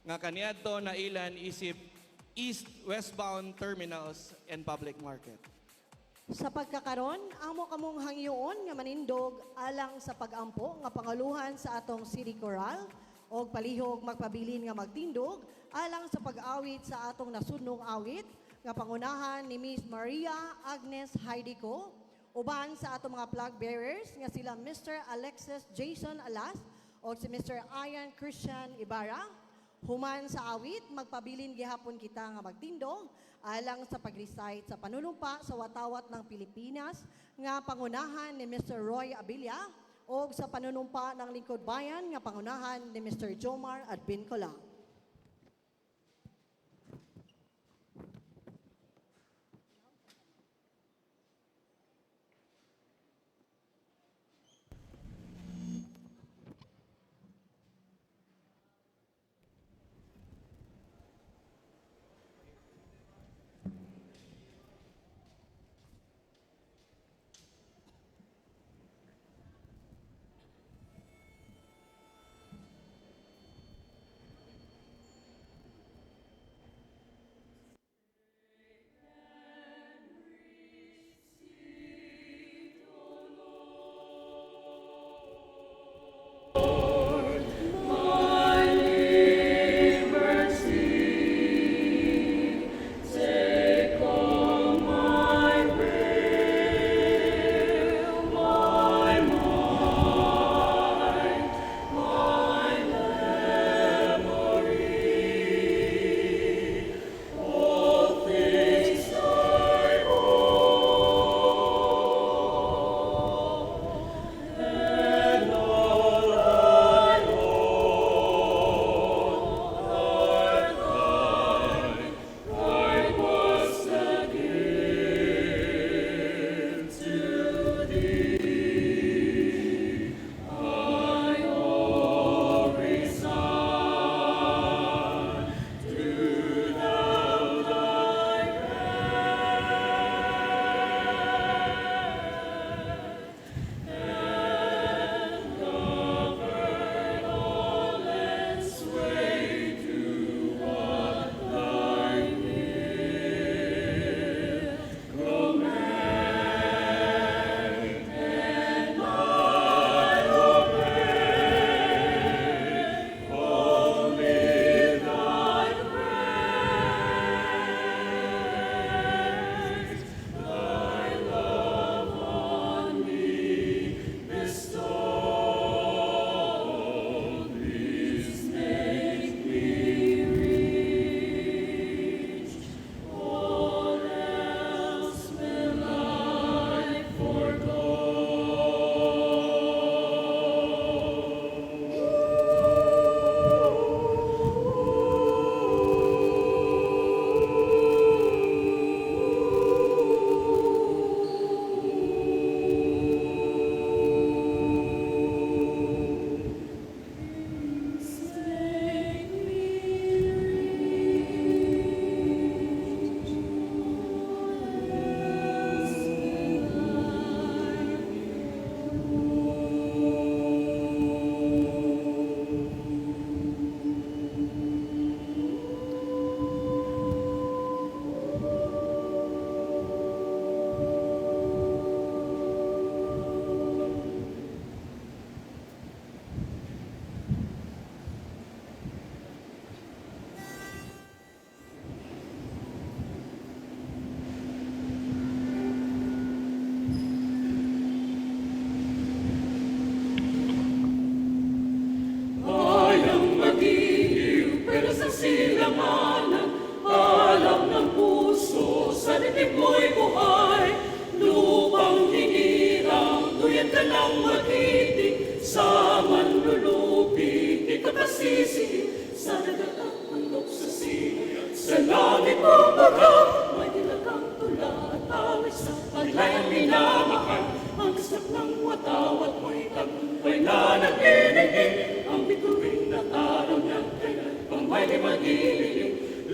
nga kaniadto na ilan isip east-westbound terminals and public market. Sa pagkakaron, amo kamong hangyoon nga manindog alang sa pagampo nga pangaluhan sa atong City Coral o palihog magpabilin nga magtindog alang sa pag-awit sa atong nasunong awit nga pangunahan ni Miss Maria Agnes Heidico uban sa atong mga flag bearers nga sila Mr. Alexis Jason Alas o si Mr. Ian Christian Ibarra. Human sa awit, magpabilin gihapon kita nga magtindog alang sa pag-recite sa panunumpa sa watawat ng Pilipinas nga pangunahan ni Mr. Roy Abilia o sa panunumpa ng Lingkod Bayan nga pangunahan ni Mr. Jomar Advincola.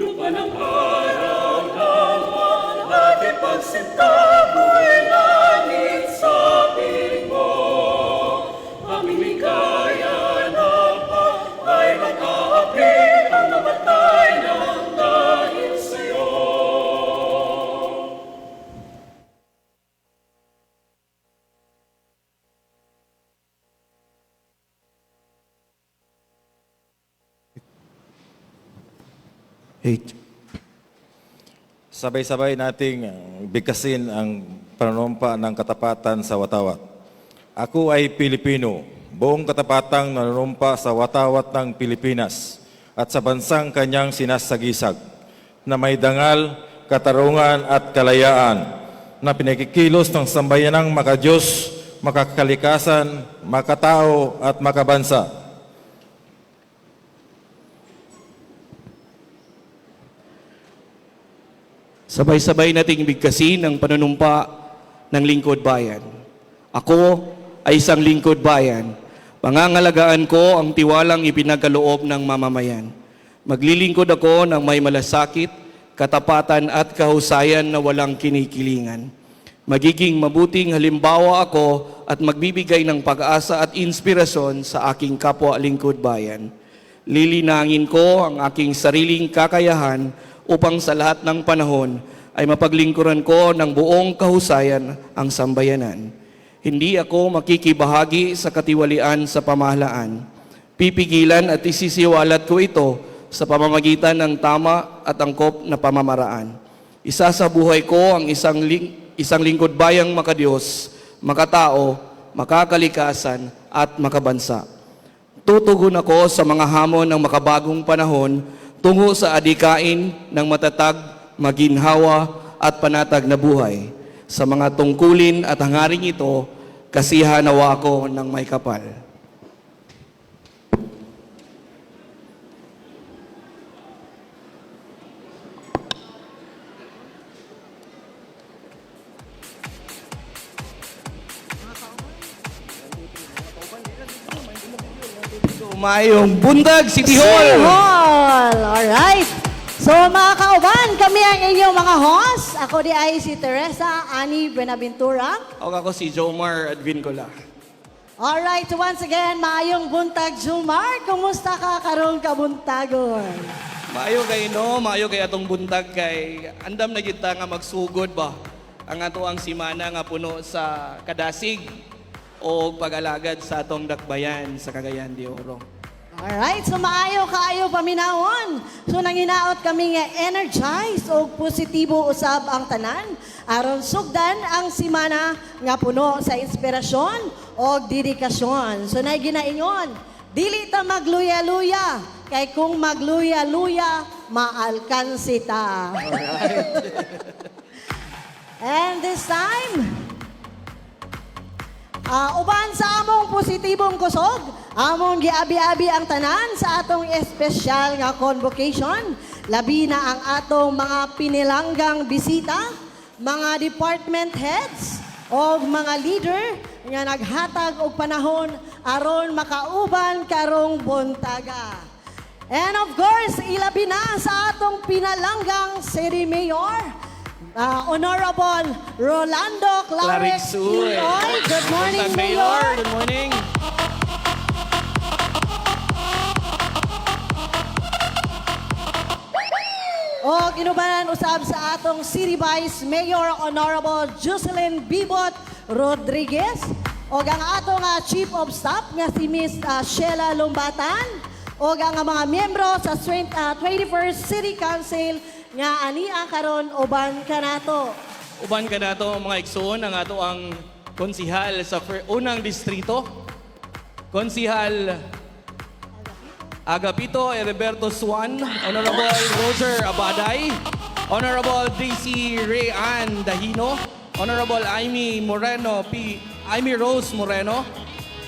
Lupa ng araw ng ating pagsinta mo'y langit sa piling mo. Aming ligaya na pa ay mag-aapit ang 8. Sabay-sabay nating bigkasin ang panunumpa ng katapatan sa watawat. Ako ay Pilipino, buong katapatang nanunumpa sa watawat ng Pilipinas at sa bansang kanyang sinasagisag, na may dangal, katarungan at kalayaan, na pinakikilos ng sambayanang makadiyos, makakalikasan, makatao at makabansa. Sabay-sabay nating bigkasin ang panunumpa ng lingkod bayan. Ako ay isang lingkod bayan. Pangangalagaan ko ang tiwalang ipinagkaloob ng mamamayan. Maglilingkod ako ng may malasakit, katapatan at kahusayan na walang kinikilingan. Magiging mabuting halimbawa ako at magbibigay ng pag-asa at inspirasyon sa aking kapwa lingkod bayan. Lilinangin ko ang aking sariling kakayahan upang sa lahat ng panahon ay mapaglingkuran ko ng buong kahusayan ang sambayanan. Hindi ako makikibahagi sa katiwalian sa pamahalaan. Pipigilan at isisiwalat ko ito sa pamamagitan ng tama at angkop na pamamaraan. Isasabuhay ko ang isang lingkod bayang makadiyos, makatao, makakalikasan at makabansa. Tutugon ako sa mga hamon ng makabagong panahon tungo sa adikain ng matatag, maginhawa at panatag na buhay. Sa mga tungkulin at hangaring ito, kasihan nawa ako ng may kapal. Mayong Bundag City City Hall! Hall! Alright. So mga kauban, kami ang inyong mga host. Ako di ay si Teresa Ani Benaventura. Ako si Jomar Advincola. Alright, so once again, maayong buntag, Jumar. Kumusta ka karong kabuntagon? Maayo kay no, maayo kay atong buntag kay andam na kita nga magsugod ba ang ato ang simana nga puno sa kadasig o pag-alagad sa atong dakbayan sa Cagayan de Oro. Alright, so maayo kaayo paminawon. So nanginaot kami nga energize o positibo usab ang tanan aron sugdan ang simana nga puno sa inspirasyon o dedikasyon. So nay ginaingon, dili ta magluya-luya kay kung magluya-luya maalkansi ta. And this time, uban sa among positibong kusog, among giabi-abi ang tanan sa atong espesyal nga convocation. Labi na ang atong mga pinilanggang bisita, mga department heads, o mga leader nga naghatag og panahon aron makauban karong buntaga. And of course, ilabi na sa atong pinalanggang City Mayor, Honorable Rolando Clarix Clarixuy. Inoy. Good morning, Buntag, Mayor. Good morning. O ginubanan usab sa atong City Vice Mayor Honorable Jocelyn Bibot Rodriguez o ang atong Chief of Staff nga si Miss Sheila Lumbatan o ang mga miyembro sa 21st City Council nga ania karon uban kanato. Uban ka na ito mga igsoon ang ato ang konsihal sa unang distrito. Konsihal Agapito Heriberto Swan, Honorable Roger Abaday, Honorable DC Ray Ann Dahino, Honorable Amy Rose Moreno,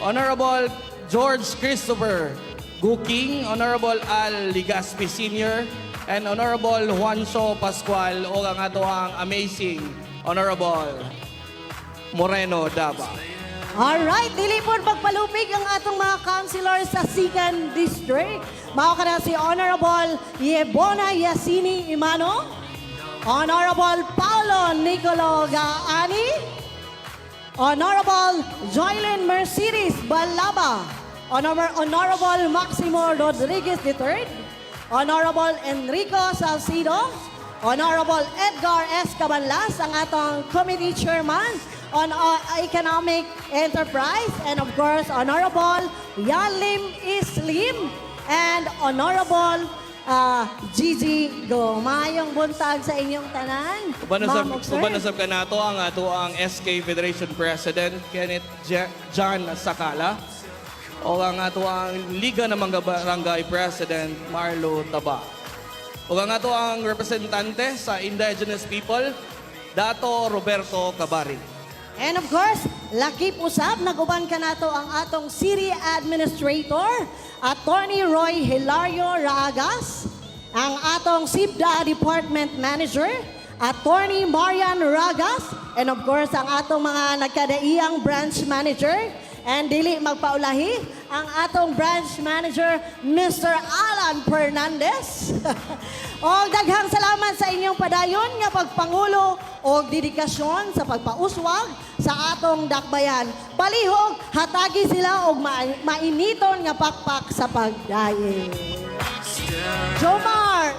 Honorable George Christopher Guking, Honorable Al Ligaspi Sr., and Honorable Juancho Pascual o ang ato ang amazing Honorable Moreno Daba. Alright, dili po magpalupig ang atong mga councilors sa 2nd District. Mao ka na si Honorable Yebona Yasini Imano, Honorable Paulo Nicolo Gaani, Honorable Joylyn Mercedes Balaba, Honorable Maximo Rodriguez III, Honorable Enrico Salcido, Honorable Edgar S. Cabanlas, ang atong Committee Chairman on Economic Enterprise, and of course, Honorable Yalim Islim, and Honorable Gigi Go. Mayong buntag sa inyong tanan. Ma'am ug sir. Ubanasab ka nato ang ato ang SK Federation President Kenneth John Sakala o ang ato ang Liga ng mga Barangay President Marlo Taba. O ang ato ang representante sa Indigenous People, Dato Roberto Cabari. And of course, lakip usab naguban ka nato ang atong City Administrator, Attorney Roy Hilario Raagas, ang atong SIBDA Department Manager, Attorney Marian Ragas, and of course ang atong mga nagkadaiyang branch manager, and dili magpaulahi ang atong branch manager, Mr. Alan Fernandez. O daghang salamat sa inyong padayon nga pagpangulo o dedikasyon sa pagpauswag sa atong dakbayan. Palihog, hatagi sila og mainiton nga pakpak sa pagdaye. Jomar!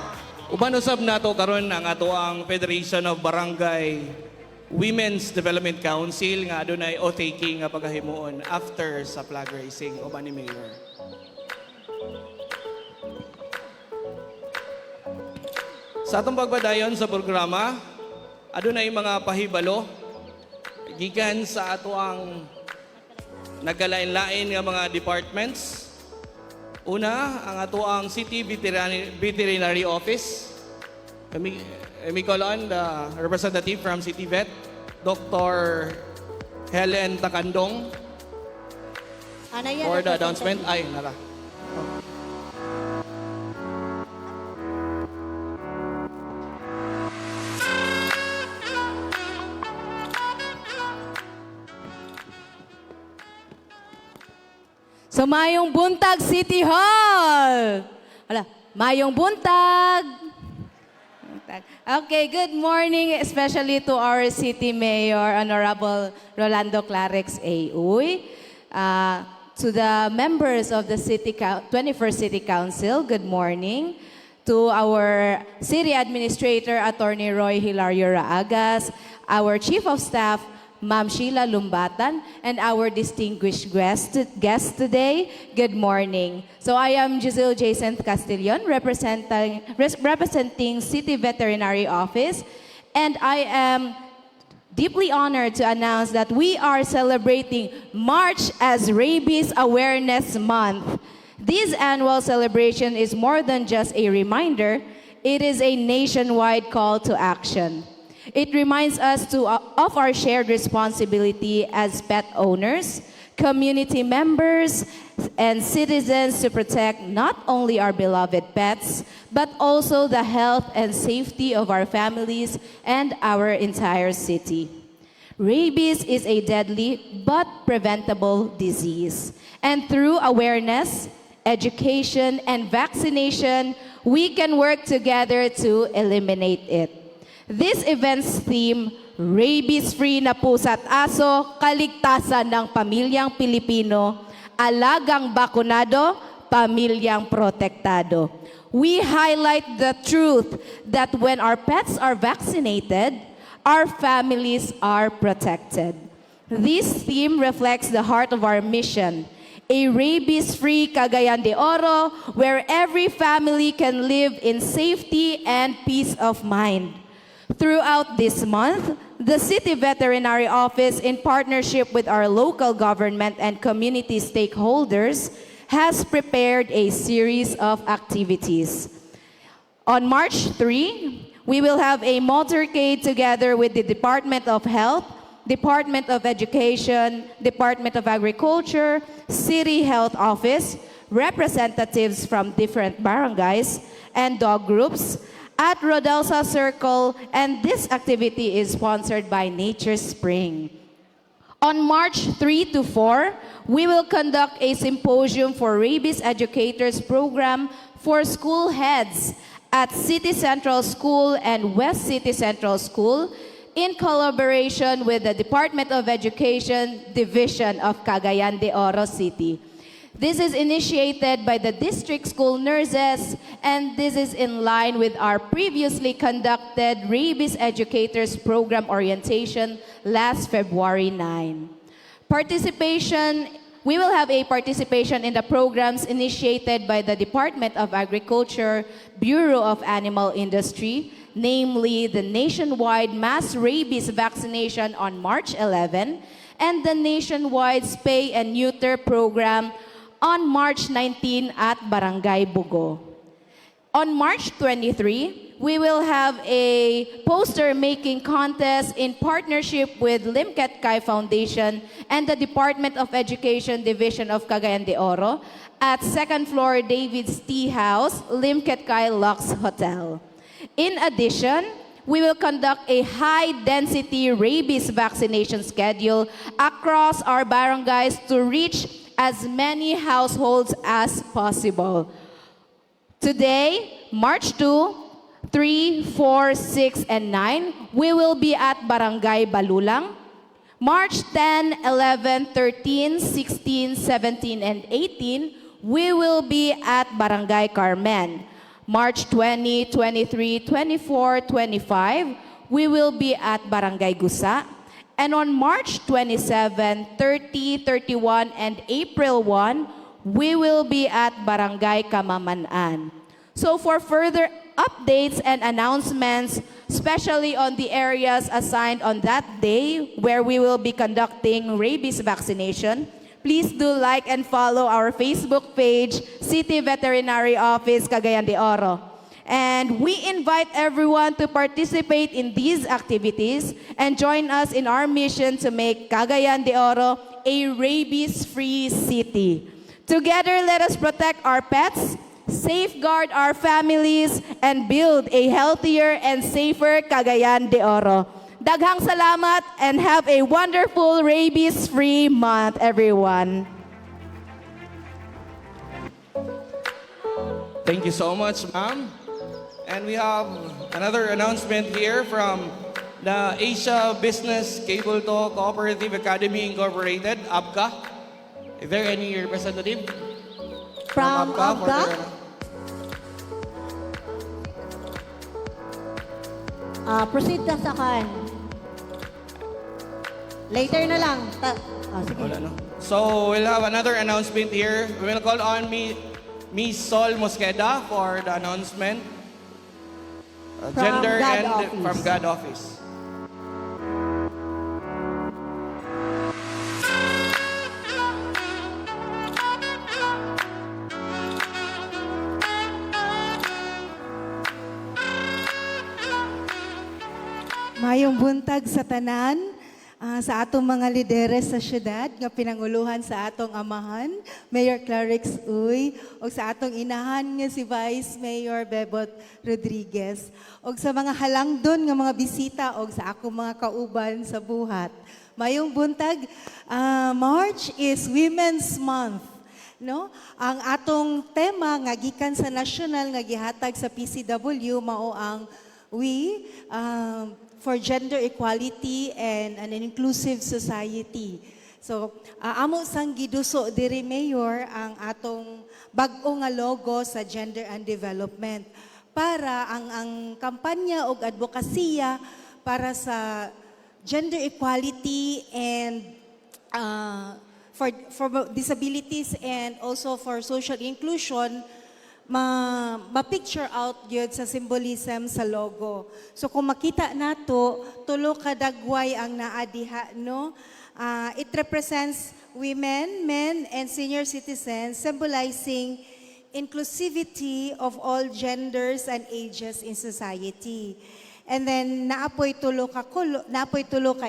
Ubanusab nato karon ang ato ang Federation of Barangay Women's Development Council nga adunay oath-taking nga paghahimuon after sa flag raising uban ni Mayor. Sa atong pagbadayon sa programa, adunay mga pahibalo gikan sa ato ang nagkalain-lain nga mga departments. Una, ang ato ang City Veterinary Office. We call on the representative from City Vet, Dr. Helen Takandong, for the announcement. Ay, nara. So, mayong buntag City Hall. Wala, mayong buntag. Okay, good morning especially to our City Mayor, Honorable Rolando Clarex A. To the members of the 21st City Council, good morning. To our City Administrator, Attorney Roy Hilario Raagas, our Chief of Staff, Ma'am Sheila Lumbatan, and our distinguished guest today, good morning. So I am Giselle Jason Castillon, representing City Veterinary Office, and I am deeply honored to announce that we are celebrating March as Rabies Awareness Month. This annual celebration is more than just a reminder, it is a nationwide call to action. It reminds us of our shared responsibility as pet owners, community members, and citizens to protect not only our beloved pets, but also the health and safety of our families and our entire city. Rabies is a deadly but preventable disease. And through awareness, education, and vaccination, we can work together to eliminate it. This event's theme, Rabies-Free na Pusa't Aso, Kaligtasan ng Pamilyang Pilipino, Alagang Bakunado, Pamilyang Protektado. We highlight the truth that when our pets are vaccinated, our families are protected. This theme reflects the heart of our mission, a rabies-free Cagayan de Oro where every family can live in safety and peace of mind. Throughout this month, the City Veterinary Office, in partnership with our local government and community stakeholders, has prepared a series of activities. On March 3, we will have a motorcade together with the Department of Health, Department of Education, Department of Agriculture, City Health Office, representatives from different barangays and dog groups, at Rodelsa Circle, and this activity is sponsored by Nature Spring. On March 3 to 4, we will conduct a symposium for rabies educators program for school heads at City Central School and West City Central School in collaboration with the Department of Education Division of Cagayan de Oro City. This is initiated by the district school nurses, and this is in line with our previously conducted Rabies Educators Program orientation last February 9. Participation we will have a participation in the programs initiated by the Department of Agriculture, Bureau of Animal Industry, namely the nationwide mass rabies vaccination on March 11 and the nationwide spay and neuter program on March 19 at Barangay Bugo. On March 23, we will have a poster-making contest in partnership with Limcat Kai Foundation and the Department of Education Division of Cagayan de Oro at second floor David's Tea House, Limcat Kai Lux Hotel. In addition, we will conduct a high-density rabies vaccination schedule across our barangays to reach as many households as possible. Today, March 2, 3, 4, 6, and 9, we will be at Barangay Balulang. March 10, 11, 13, 16, 17, and 18, we will be at Barangay Carmen. March 20, 23, 24, 25, we will be at Barangay Gusa. And on March 27, 30, 31, and April 1, we will be at Barangay Kamamanaan. So for further updates and announcements, especially on the areas assigned on that day where we will be conducting rabies vaccination, please do like and follow our Facebook page, City Veterinary Office, Cagayan de Oro. And we invite everyone to participate in these activities and join us in our mission to make Cagayan de Oro a rabies-free city. Together, let us protect our pets, safeguard our families, and build a healthier and safer Cagayan de Oro. Daghang salamat and have a wonderful rabies-free month, everyone. Thank you so much, ma'am. And we have another announcement here from the Asia Business Cable To Cooperative Academy Incorporated, ABCA. Is there any representative From for ABCA? Proceed ka sa kan. Later na lang. Sige. Wala, no? So we'll have another announcement here. We will call on Miss Sol Mosqueda for the announcement. From Gender GAD and office. from GAD office. Mayong buntag sa tanan, sa atong mga lideres sa syudad nga pinanguluhan sa atong amahan, Mayor Clarix Uy, o sa atong inahan nga si Vice Mayor Bebot Rodriguez, o sa mga halangdon nga mga bisita o sa akong mga kauban sa buhat. Mayong buntag, March is Women's Month. No? Ang atong tema nga gikan sa national nga gihatag sa PCW mao ang we for gender equality and an inclusive society. So, amo sang giduso diri Mayor ang atong bag-o nga logo sa gender and development para ang kampanya og advokasya para sa gender equality and for disabilities and also for social inclusion ma-picture out yun sa symbolism sa logo. So kung makita nato, tulo ka dagway ang naadiha, no? It represents women, men, and senior citizens, symbolizing inclusivity of all genders and ages in society. And then naapoy tulo ka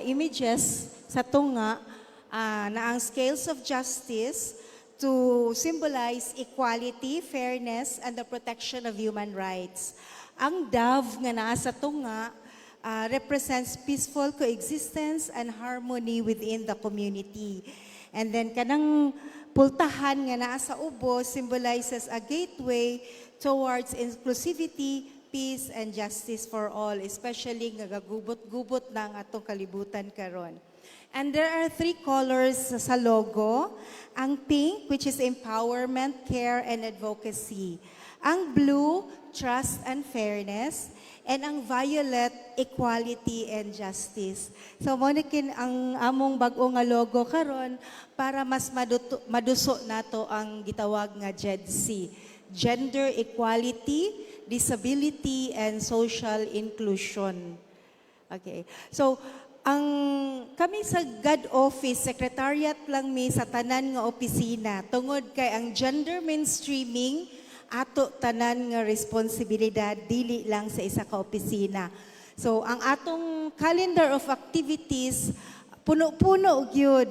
images sa tunga na ang scales of justice to symbolize equality, fairness, and the protection of human rights. Ang dove nga naa sa tunga represents peaceful coexistence and harmony within the community. And then kanang pultahan nga naa sa ubo symbolizes a gateway towards inclusivity, peace, and justice for all, especially nga gagubot-gubot ng atong kalibutan karon. And there are 3 colors sa logo. Ang pink, which is empowerment, care, and advocacy. Ang blue, trust and fairness, and ang violet, equality and justice. So mo ang among bag-o nga logo karon para mas maduso nato ang gitawag nga GEDC, Gender Equality, Disability and Social Inclusion. Okay. So kami sa GAD office, secretariat lang mi sa tanan nga opisina tungod kay ang gender mainstreaming ato tanan nga responsibilidad dili lang sa isa ka opisina. So ang atong calendar of activities puno-puno gyud.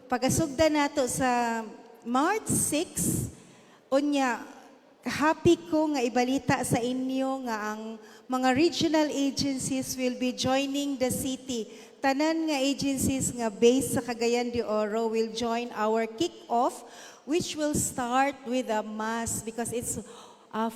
Pagasugdan nato sa March 6 unya happy ko nga ibalita sa inyo nga ang mga regional agencies will be joining the city. Tanan nga agencies nga based sa Cagayan de Oro will join our kick-off, which will start with a mass because it's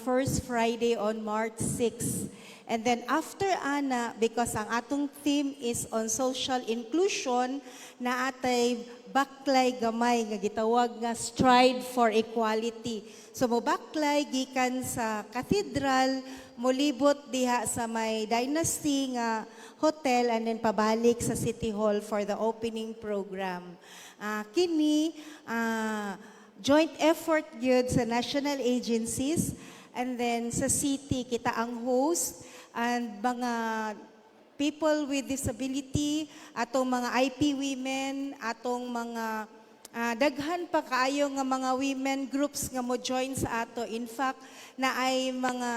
first Friday on March 6. And then after ana, because ang atong theme is on social inclusion, na atay baklay gamay nga gitawag nga stride for equality. So mo baklay gikan sa cathedral, molibot diha sa may dynasty nga hotel and then pabalik sa City Hall for the opening program. Kini joint effort gyud sa national agencies and then sa city kita ang host and mga people with disability, atong mga IP women, atong mga daghan pa kaayo nga mga women groups nga mo join sa ato. In fact, na ay mga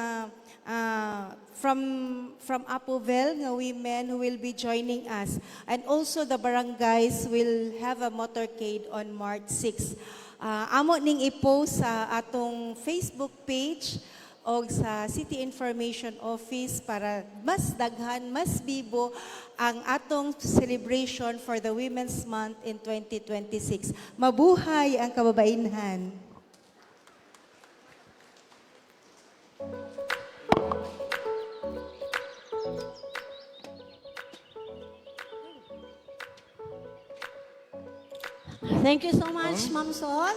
from Apovel nga women who will be joining us. And also the barangays will have a motorcade on March 6. Amo ning i-post sa atong Facebook page o sa City Information Office para mas daghan, mas bibo ang atong celebration for the Women's Month in 2026. Mabuhay ang kababainhan! Thank you so much, Ma'am Sol.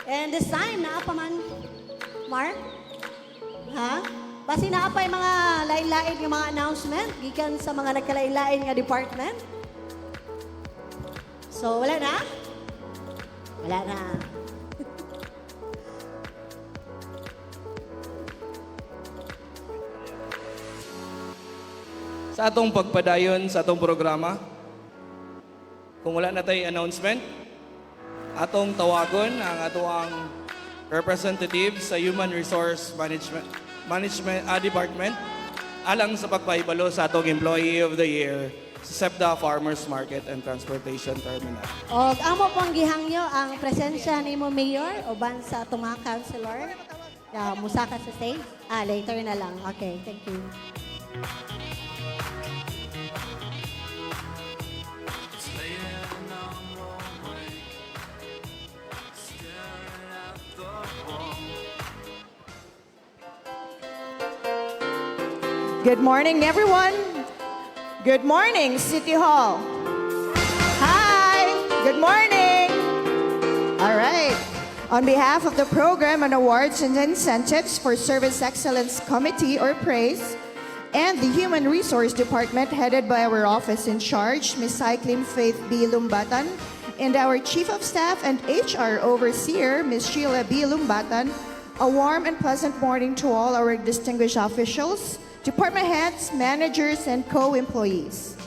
And this time, naapa man, Mark? Ha? Basi naapa yung mga lain-lain yung mga announcement, gikan sa mga nagkalain-lain nga department? So, wala na? Wala na. Sa atong pagpadayon sa atong programa, kung wala na tayo announcement, atong tawagon ang atoang representative sa Human Resource Management Department alang sa pagpahibalo sa atong Employee of the Year sa SEPDA Farmers Market and Transportation Terminal. O, amo pong gihangyo ang presensya ni mo Mayor o ban sa atong mga councilor. Musaka sa stage. Later na lang. Okay, thank you. Good morning, everyone. Good morning, City Hall. Hi, good morning. All right. On behalf of the Program on Awards and Incentives for Service Excellence Committee, or PRAISE, and the Human Resource Department headed by our office in charge, Ms. Cyclin Faith B. Lumbatan, and our Chief of Staff and HR Overseer, Ms. Sheila B. Lumbatan, a warm and pleasant morning to all our distinguished officials, department heads, managers, and co-employees.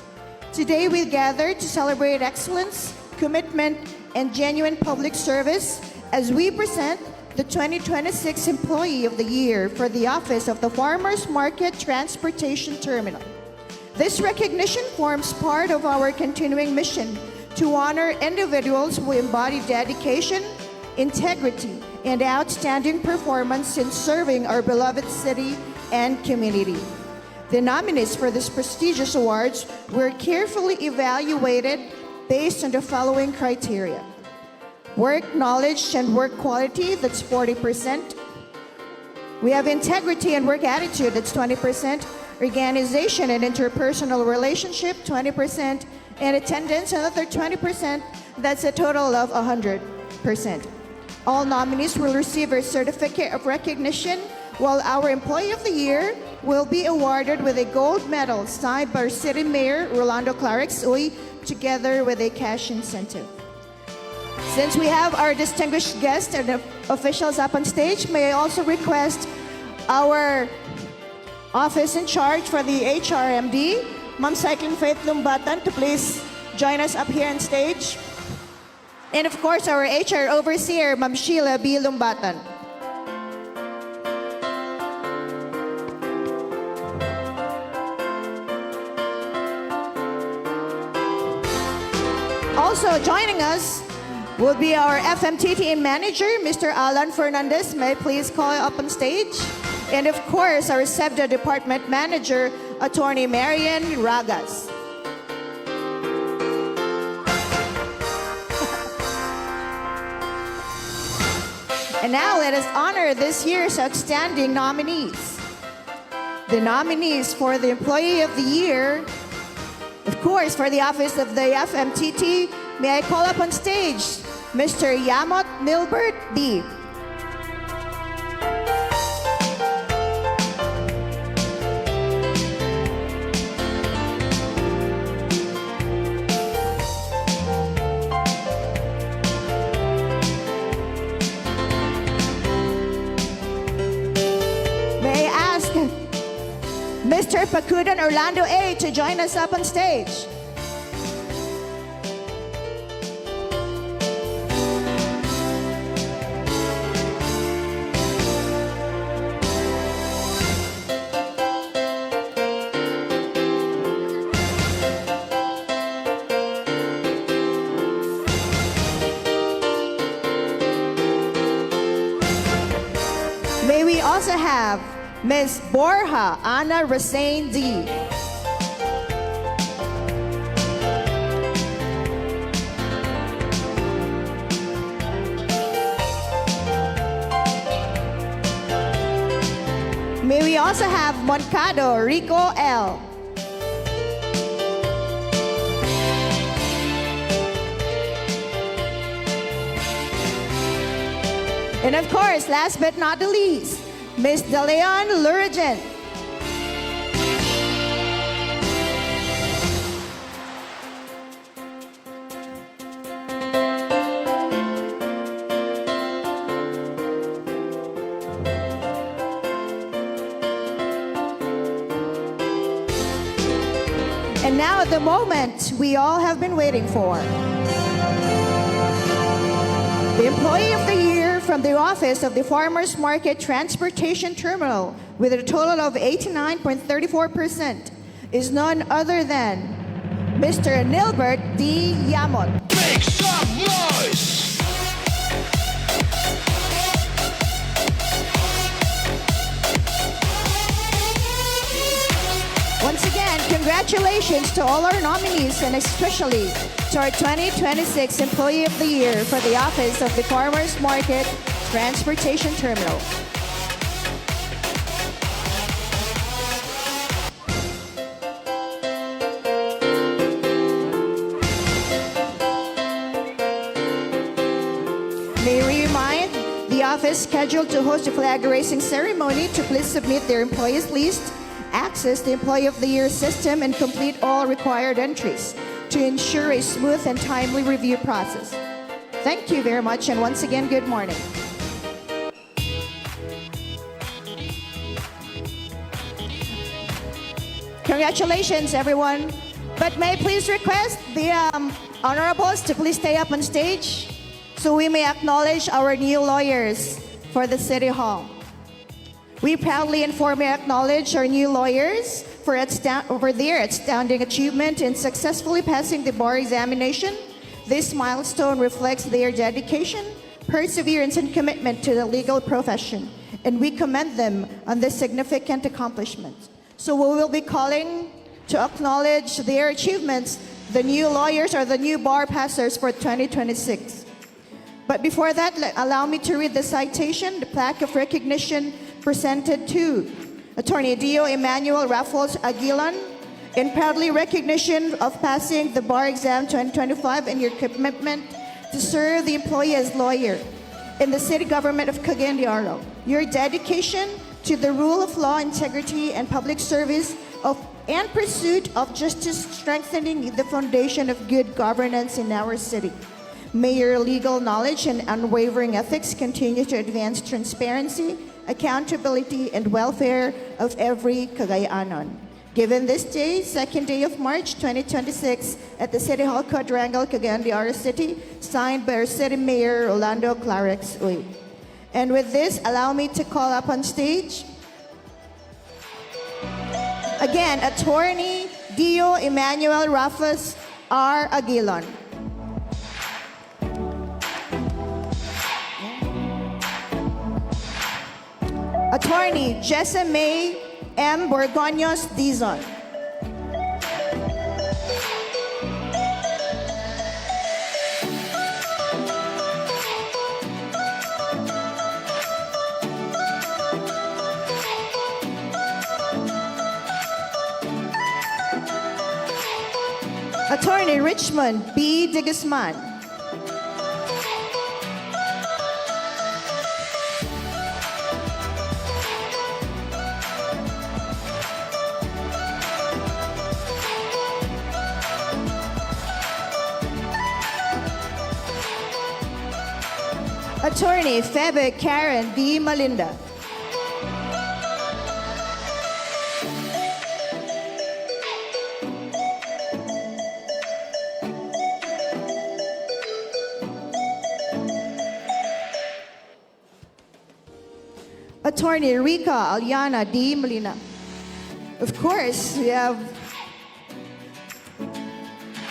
Today we gather to celebrate excellence, commitment, and genuine public service as we present the 2026 Employee of the Year for the Office of the Farmers Market Transportation Terminal. This recognition forms part of our continuing mission to honor individuals who embody dedication, integrity, and outstanding performance in serving our beloved city and community. The nominees for this prestigious awards were carefully evaluated based on the following criteria: work knowledge and work quality, that's 40%. We have integrity and work attitude, that's 20%. Organization and interpersonal relationship, 20%. And attendance, another 20%. That's a total of 100%. All nominees will receive a certificate of recognition while our Employee of the Year will be awarded with a gold medal signed by City Mayor Rolando Clarix Uy together with a cash incentive. Since we have our distinguished guests and officials up on stage, may I also request our office in charge for the HRMD, Ma'am Cycling Faith Lumbatan, to please join us up here on stage. And of course, our HR overseer, Ma'am Sheila B. Lumbatan. Also joining us will be our FMTT manager, Mr. Alan Fernandez. May I please call up on stage? And of course, our SEBDA department manager, Attorney Marian Ragas. And now let us honor this year's outstanding nominees. The nominees for the Employee of the Year, of course, for the office of the FMTT, may I call up on stage Mr. Yamot Milbert B. May I ask Mr. Pacudan Orlando A. to join us up on stage. May we also have Ms. Borja Ana Rasain D. May we also have Moncado Rico L. And of course, last but not the least, Ms. DeLeon Lurigan. And now the moment we all have been waiting for. The Employee of the Year from the Office of the Farmers Market Transportation Terminal with a total of 89.34% is none other than Mr. Nilbert D. Yamot. Make some noise! Once again, congratulations to all our nominees and especially to our 2026 Employee of the Year for the Office of the Farmers Market Transportation Terminal. May we remind the office scheduled to host a flag raising ceremony to please submit their employees list, access the Employee of the Year system, and complete all required entries to ensure a smooth and timely review process. Thank you very much, and once again, good morning. Congratulations, everyone. But may I please request the honorables to please stay up on stage so we may acknowledge our new lawyers for the City Hall. We proudly and formally acknowledge our new lawyers for their outstanding achievement in successfully passing the bar examination. This milestone reflects their dedication, perseverance, and commitment to the legal profession, and we commend them on this significant accomplishment. So we will be calling to acknowledge their achievements, the new lawyers or the new bar passers for 2026. But before that, allow me to read the citation, the plaque of recognition presented to Attorney Dio Emmanuel Raffles Aguilan in proudly recognition of passing the bar exam 2025 and your commitment to serve the employee as lawyer in the city government of Cagayan de Oro. Your dedication to the rule of law, integrity, and public service and pursuit of justice, strengthening the foundation of good governance in our city. May your legal knowledge and unwavering ethics continue to advance transparency, accountability, and welfare of every Cagayanon. Given this day, 2nd day of March 2026, at the City Hall Quadrangle, Cagayan de Oro City, signed by our City Mayor Rolando Clarex Uy. And with this, allow me to call up on stage, again, Attorney Dio Emmanuel Rafas R. Aguilon. Attorney Jessame M. Borgoños Dizon. Attorney Richmond B. de Guzman. Attorney Febe Karen D. Malinda. Attorney Rica Aliana D. Molina. Of course, we have,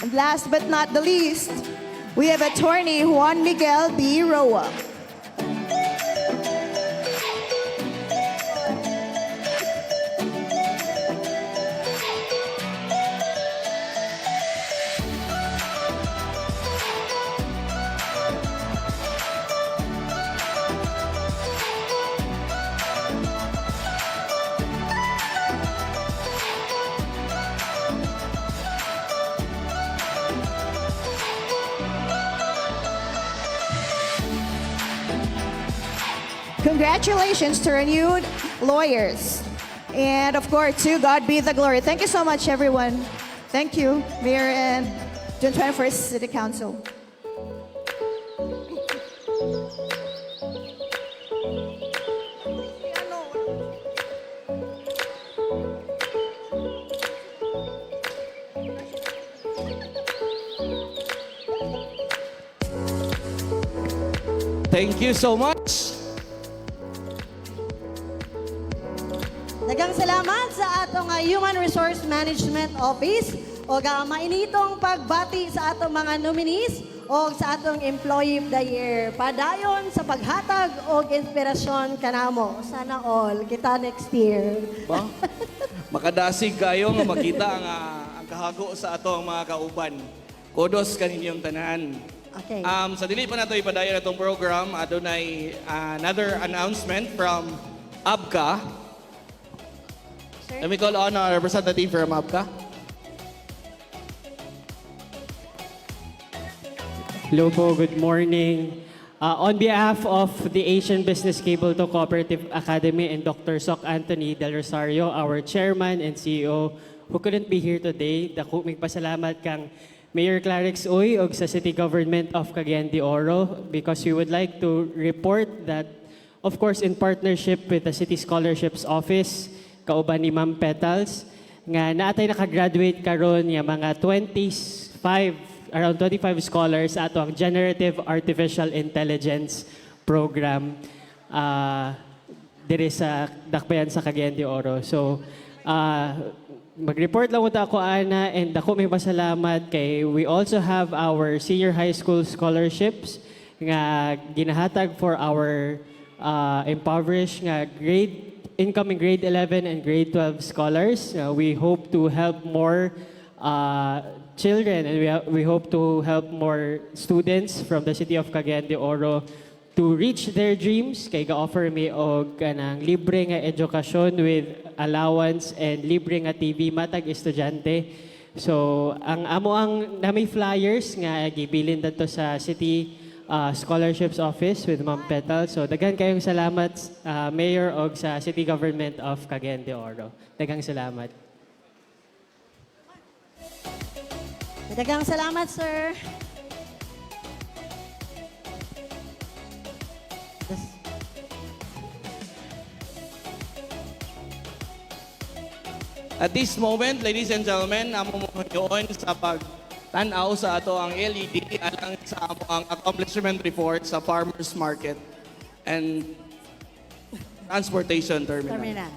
and last but not the least, we have Attorney Juan Miguel B. Roa. Congratulations to our new lawyers. And of course, to God be the glory. Thank you so much, everyone. Thank you, Mayor and June 21st City Council. Thank you so much. Daghang salamat sa atong Human Resource Management Office o mainitong pagbati sa atong mga nominees o sa atong Employee of the Year. Padayon sa paghatag o inspirasyon kanamo. Sana all. Kita next year. Ba? Makadasig kayo nga makita ang kahago sa atong mga kauban. Kudos kaninyong tanan. Okay. Sa dili pa nato ipadayon atong program, adunay another announcement from ABCA. Let me call on our representative from ABCA. Hello po, good morning. On behalf of the Asian Business Cable to Cooperative Academy and Dr. Soc Anthony Del Rosario, our chairman and CEO, who couldn't be here today, dako migpasalamat kang Mayor Clarex Uy og sa City Government of Cagayan de Oro because we would like to report that, of course, in partnership with the City Scholarships Office, kauban ni Ma'am Petals, nga naatay nakagraduate karon nga mga around 25 scholars ato ang Generative Artificial Intelligence program dire sa Dakbayan sa Cagayan de Oro. So, mag-report lang uta ako, Ana, and ako may pasalamat kay we also have our senior high school scholarships nga ginahatag for our impoverished nga incoming grade 11 and grade 12 scholars. We hope to help more children and we hope to help more students from the city of Cagayan de Oro to reach their dreams. Kay ga-offer mi og kanang libre nga edukasyon with allowance and libre nga TV matag estudyante. So ang nami flyers nga gibilin dito sa city Scholarships Office with Ma'am Petal. So daghan kayong salamat Mayor og sa City Government of Cagayan de Oro. Daghang salamat. Daghang salamat, sir. At this moment, ladies and gentlemen, amo mo yun sa pagtanaw sa ato ang LED alang sa amo ang accomplishment report sa Farmers Market and Transportation Terminal. Terminal.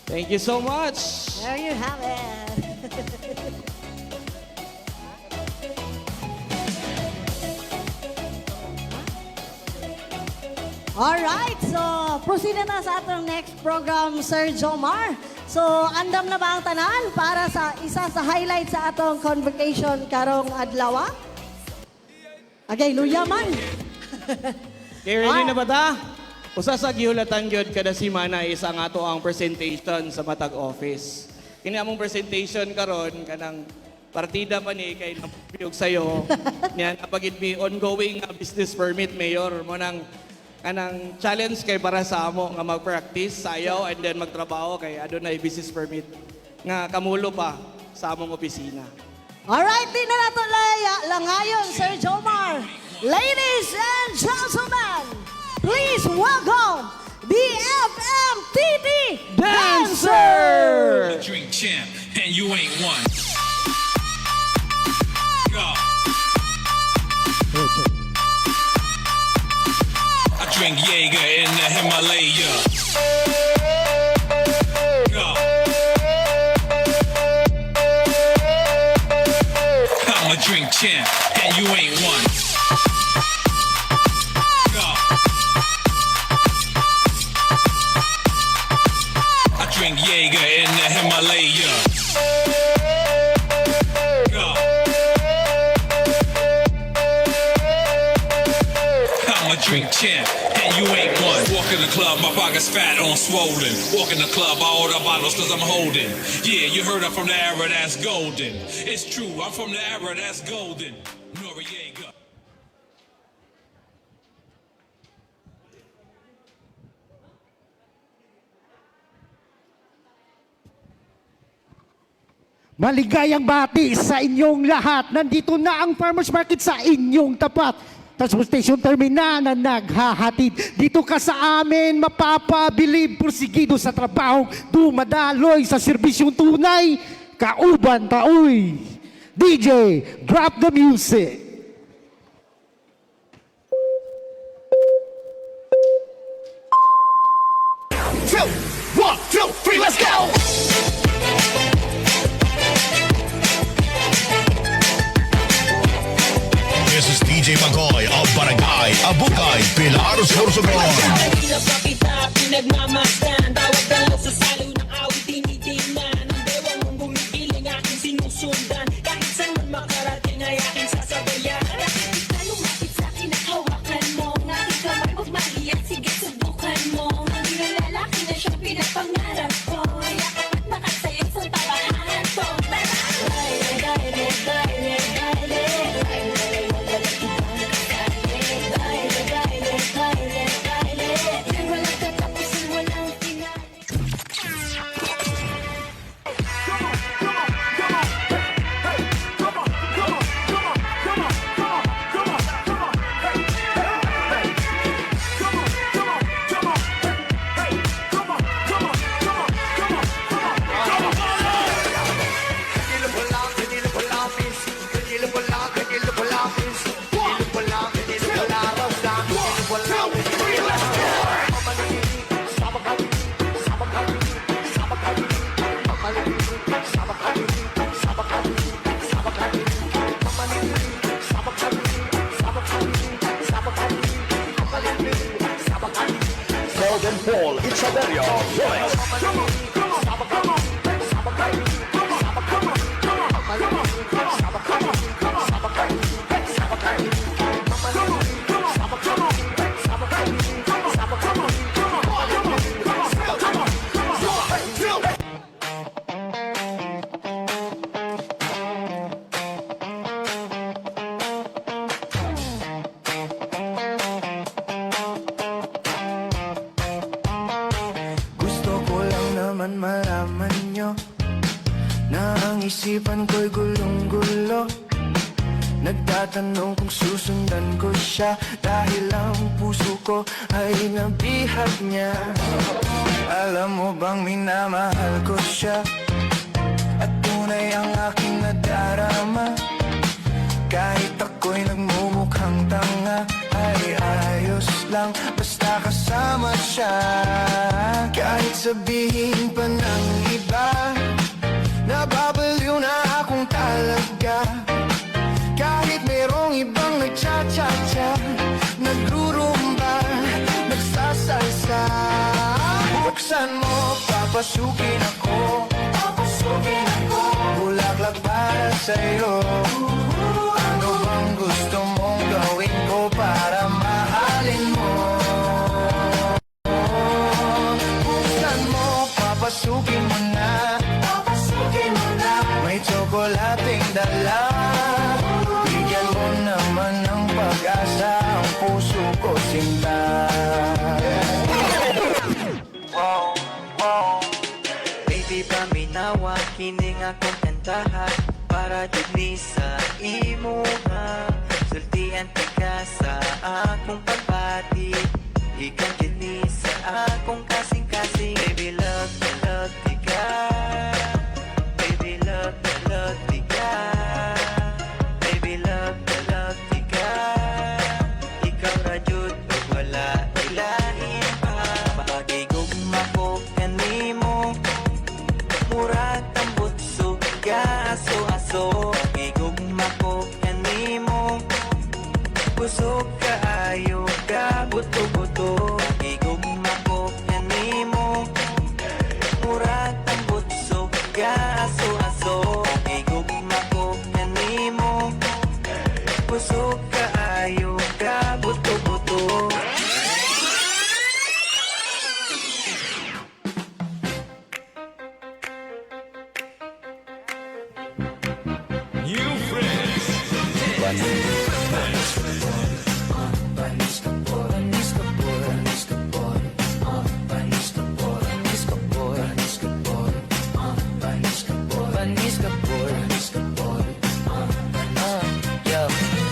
Thank you so much. There you have it. Alright, so proceed na sa atong next program, Sir Jomar. So, andam na ba ang tanan para sa isa sa highlight sa atong convocation karong adlaw? Okay, luya man. Okay, ready na ba ta? Usa sa gihulatan gyud kada semana is ang ato ang presentation sa matag office. Kini among presentation karon kanang partida pa ni kay napiyog sayo. Niya napagid mi ongoing business permit mayor mo nang kanang challenge kay para sa amo nga mag-practice sayaw and then magtrabaho kay adunay business permit nga kamulo pa sa among opisina. Alright, di na nato langayon, Sir Jomar. Ladies and gentlemen, please welcome the FMTT Dancer! Drink champ, and you ain't one. Go. I drink Jaeger in the Himalaya. Go. I'm a drink champ, and you ain't one. Go. I drink Jaeger in the Himalaya. Go. I'm a drink champ, and you ain't one. Walk in the club, my pockets fat on swollen. Walk in the club, I order bottles cause I'm holding. Yeah, you heard I'm from the era that's golden. It's true, I'm from the era that's golden. Noriega. Maligayang bati sa inyong lahat. Nandito na ang farmers market sa inyong tapat. Transportation terminal na naghahatid. Dito ka sa amin mapapabilib. Porsigido sa trabaho. Dumadaloy sa serbisyong tunay. Kauban taoy. DJ, drop the music. 2, 1, 2, 3, let's go! This is DJ Magoy of Barangay Abukay, Pilar, Sorsogon. Kanina pa kita pinagmamasdan. Tawag daw sa salo ng awit, tinitingnan. Ang dewa mong gumigiling, aking sinusundan. Kahit saan man makarating ay aking sasabayan. Nakikita lumapit sa akin at hawakan mo. Aking kamay huwag mahiyan, sige subukan mo. Hindi na lalaki na siyang pinapangarap ko. Yakap at makasayang sa tawahan to. Paul Echavarria, malaman nyo na ang isipan ko'y gulong-gulo. Nagtatanong kung susundan ko siya dahil ang puso ko ay nabihag niya. Alam mo bang minamahal ko siya at tunay ang aking nadarama. Kahit ako'y nagmumukhang tanga ay ayos lang basta kasama siya. Kahit sabihin pa ng iba nababaliw na akong talaga. Kahit merong ibang nagcha-cha-cha, nagrurumba, nagsasalsa. Buksan mo, papasukin ako, bulaklak para sa'yo. Ano bang gusto mong gawin ko para mahalin mo? Buksan mo, papasukin mo na, may tsokolating dala. Bigyan mo naman ng pag-asa ang puso ko sinta. Wow, wow. Baby, paminawa, kining akong kantahan para dili sa imo nga. Sultian ka sa akong pagpati, ikan dili sa akong kasing-kasing. Baby, love ka. Baby, love ka. Baby, love ka. Ikaw radyot, wala ilain pa. Pagigugma ko kanimo, murag tambot suga aso-aso. Pagigugma ko kanimo, busog kaayo ka buto-buto. Pagigugma ko kanimo, murag tambot suga aso-aso. Pagigugma ko kanimo, busog kaayo ka buto-buto. New friends.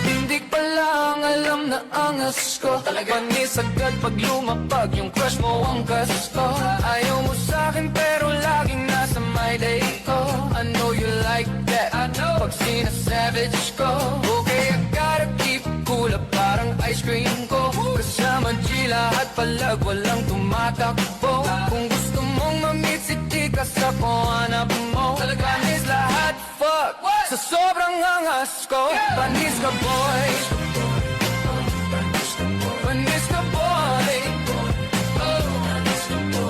Hindi pa lang alam na angas ko. Panis agad pag lumapag yung crush mo ang gas ko. Ayaw mo sa'kin pero laging nasa my day ko. I know you like that, pag sinasavage ko. Okay, I gotta keep cool up parang ice cream ko. Kasama G lahat palag walang tumatakbo. Kung gusto mong mamit si Tika sa kung hanap mo. Panis lahat fuck sa sobrang angas ko. Panis ka boy, panis ka boy, panis ka boy,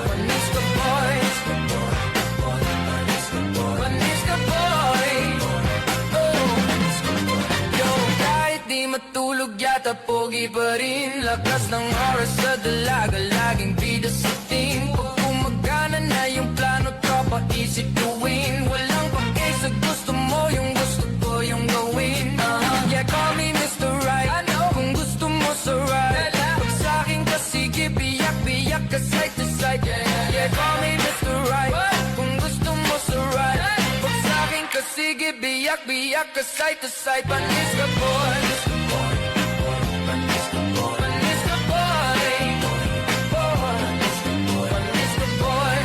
panis ka boy. Yo, kahit di matulog yata pogi pa rin. Lakas ng oras sa dalaga, laging bida sa team. Pag gumagana na yung plano, tropa easy to win. Walang pake sa gusto mo, yung gusto ko yung gawin. Yeah, call me Mr. Right, kung gusto mo sa right. Pag sa'kin ka sige, biyak-biyak ka side to side. Yeah, call me Mr. Right, kung gusto mo sa right. Pag sa'kin ka sige, biyak-biyak ka side to side. Panis ka boy, panis ka boy, panis ka boy, panis ka boy, panis ka boy.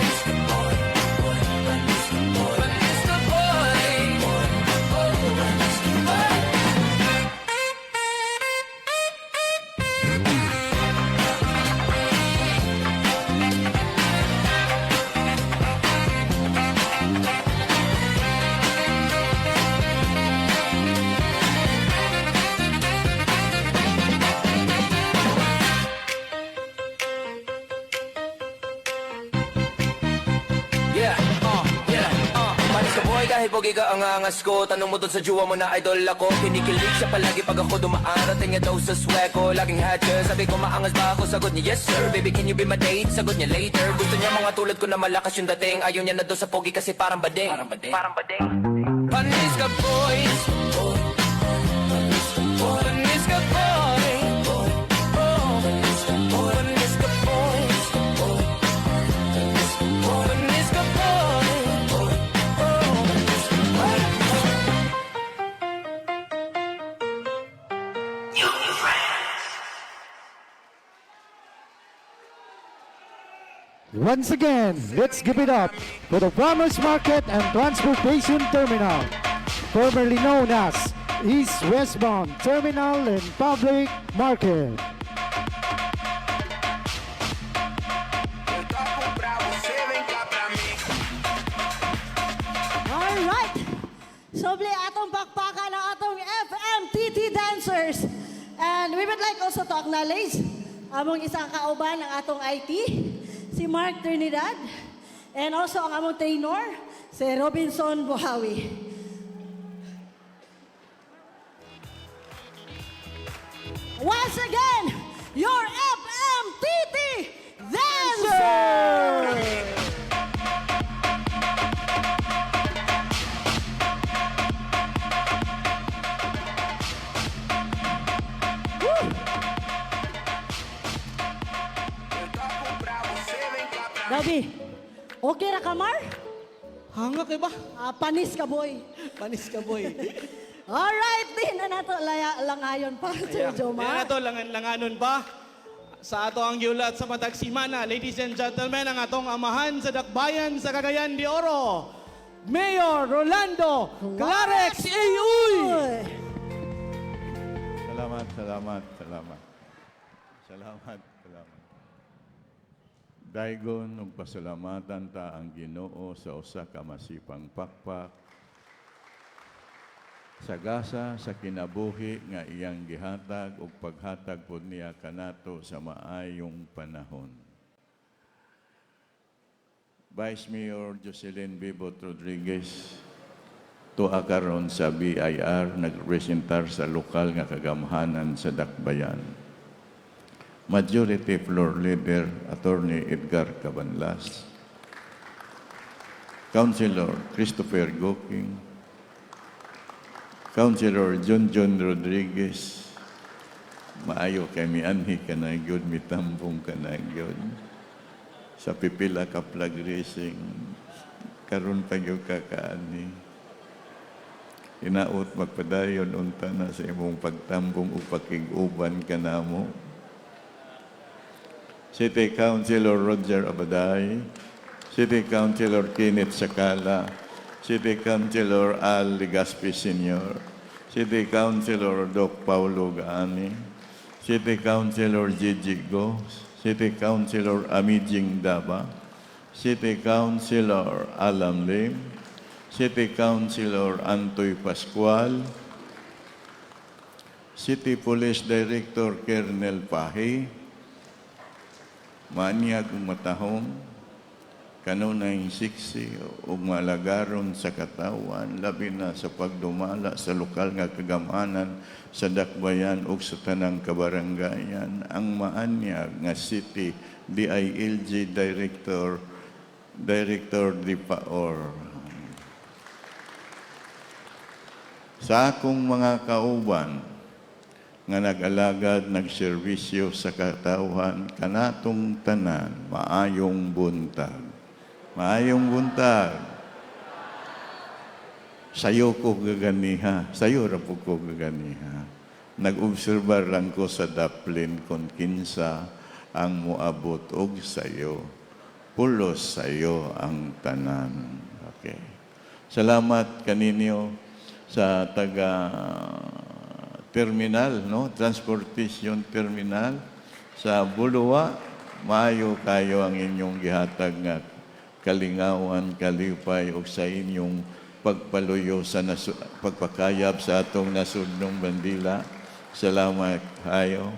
Panis ka boy, kahit pogi ka ang angas ko. Tanong mo dun sa juwa mo na idol ako. Kinikilig siya palagi pag ako dumaan. Rating niya daw sa swag ko, laging hatcher. Sabi ko maangas ba ako, sagot niya yes sir. Baby can you be my date, sagot niya later. Gusto niya mga tulad ko na malakas yung dating. Ayaw niya na daw sa pogi kasi parang bading. Panis ka boy, panis ka boy, panis ka boy, panis ka boy, panis ka boy. Once again, let's give it up for the Farmers Market and Transportation Terminal, formerly known as East Westbound Terminal and Public Market. Alright. Soble atong bakbakan ang atong FMTT dancers. And we would like also to acknowledge among isang kauban ng atong IT, si Mark Trinidad. And also ang among trainer, si Robinson Buhawi. Once again, your FMTT dancers! Gabi, okay ra ka, Mar? Hanga kay ba? Panis ka, boy. Panis ka, boy. Alright, din na nato langayon pa, Sir Yan Jomar. ato, langanon pa. Sa ato ang giulat sa matag simana, ladies and gentlemen, ang atong amahan sa Dakbayan sa Cagayan de Oro, Mayor Rolando Clarex Ayuy! Salamat, salamat, salamat. Salamat, salamat. Daigon ug pasalamatan ta ang Ginoo sa usa ka masipang pakpak. Sagasa sa kinabuhi nga iyang gihatag ug paghatag pod niya kanato sa maayong panahon. Vice Mayor Jocelyn Bibot Rodriguez, tuwa karon sa BIR nagrepresentar sa lokal nga kagamhanan sa Dakbayan. Majority Floor Leader Attorney Edgar Cabanlas, Councilor Christopher Goking, Councilor John Rodriguez, maayo kay mianhi ka na gyud, mitambong ka na gyud. Sa pipila ka flag racing, karon pa gyud ka kaani. Inaot magpadayon unta na sa imong pagtambong o pakig-uban ka namo. City Councilor Roger Abaday, City Councilor Kenneth Sakala, City Councilor Al Legaspi Sr., City Councilor Doc Paulo Gaani, City Councilor Gigi Go, City Councilor Amijing Daba, City Councilor Alam Lim, City Councilor Antoy Pascual, City Police Director Kernel Pahi, Manyag matahong, kanunay siksi o malagaron sa katawan, labi na sa pagdumala sa lokal nga kagamanan sa Dakbayan o sa tanang kabarangayan, ang maanyag nga City DILG Director Dipaor. Sa akong mga kauban, nga nag-alagad, nagserbisyo sa katawhan, kanatong tanan, maayong buntag. Maayong buntag. Sayo ko gaganiha. Sayo ra po ko gaganiha. Nag-obserbar lang ko sa daplin kung kinsa ang muabot og sayo. Pulos sayo ang tanan. Okay. Salamat kaninyo sa taga terminal, no? Transportation terminal sa Buluwa. Maayo kayo ang inyong gihatag nga kalingawan, kalipay ug sa inyong pagpaluyo sa pagpakayab sa atong nasudnong bandila. Salamat kayo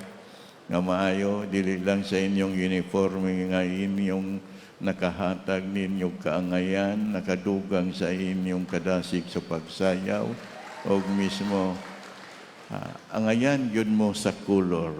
nga maayo dili lang sa inyong uniforme nga inyong nakahatag ninyong kaangayan, nakadugang sa inyong kadasig sa pagsayaw ug mismo angayan yun mo sa kulor.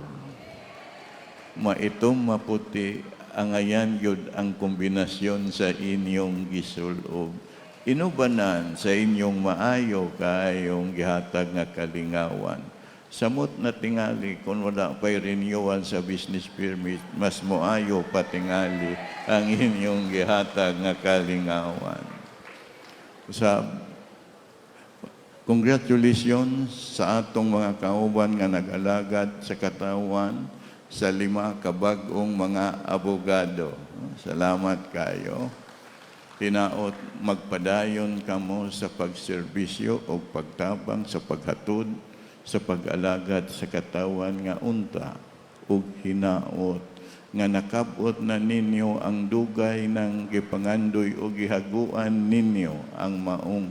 Maitom maputi, angayan yun ang kombinasyon sa inyong gisulob. Inubanan sa inyong maayo kayong gihatag nga kalingawan. Samot na tingali, kung wala pa'y renewal sa business permit, mas moayo pa tingali ang inyong gihatag nga kalingawan. Congratulations sa atong mga kauban nga nag-alagad sa katawan sa 5 kabag-ong mga abogado. Salamat kayo. Tinaot magpadayon kamo sa pagserbisyo o pagtabang sa paghatod sa pag-alagad sa katawan nga unta ug hinaot nga nakabot na ninyo ang dugay ng gipangandoy o gihaguan ninyo ang maong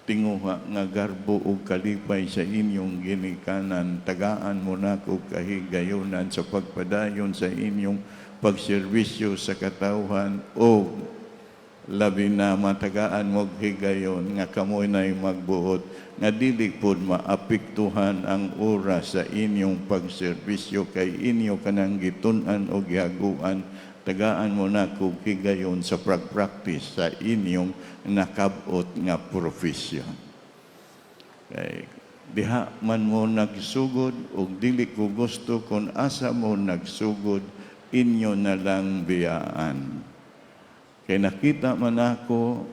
tinguha nga garbo ug kalipay sa inyong ginikanan. Tagaan mo na og kahigayonan sa pagpadayon sa inyong pagserbisyo sa katawhan o labi na matagaan mo higayon nga kamoy na'y magbuot nga dili pod maapektuhan ang oras sa inyong pagserbisyo kay inyo kanang gitun-an o gihaguan. Tagaan mo na kog higayon sa pag-practice sa inyong nakabot nga profesyon. Kay diha man mo nagsugod o dili ko gusto kung asa mo nagsugod, inyo na lang biyaan. Kay nakita man ako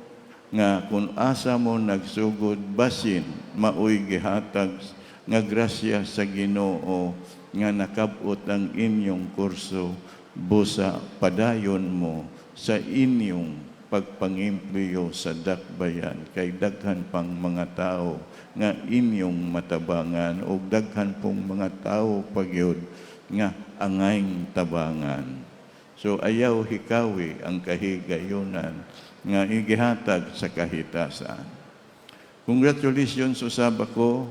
nga kung asa mo nagsugod, basin maoy gihatag nga grasya sa Ginoo nga nakabot ang inyong kurso, busa padayon mo sa inyong pagpangimpliyo sa dakbayan kay daghan pang mga tao nga inyong matabangan o daghan pong mga tao pagyud nga angayng tabangan. So ayaw hikawi ang kahigayonan nga igihatag sa kahitasan. Congratulations usab ako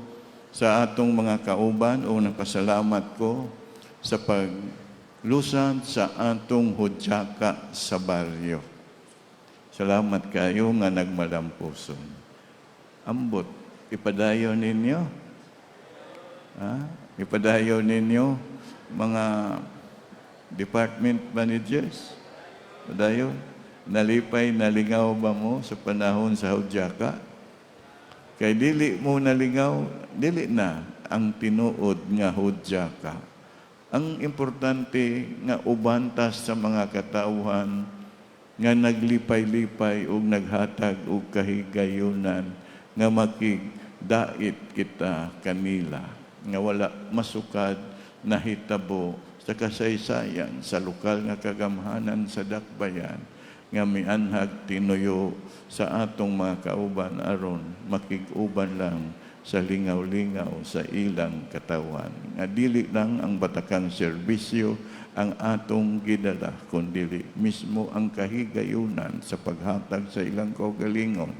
sa atong mga kauban o napasalamat ko sa paglusan sa atong hudyaka sa baryo. Salamat kayo nga nagmalampuson. Ambot, ipadayon ninyo. Ipadayon ninyo mga department managers. Padayon, nalipay, nalingaw ba mo sa panahon sa hudyaka? Kay dili mo nalingaw, dili na ang tinuod nga hudyaka. Ang importante nga ubantas sa mga katauhan nga naglipay-lipay o naghatag o kahigayonan nga makigdait kita kanila nga wala masukad na hitabo sa kasaysayan sa lokal nga kagamhanan sa dakbayan nga mianhag tinuyo sa atong mga kauban aron makig-uban lang sa lingaw-lingaw sa ilang katawan. Nga dili lang ang batakang serbisyo ang atong gidala, kundi mismo ang kahigayunan sa paghatag sa ilang kaugalingon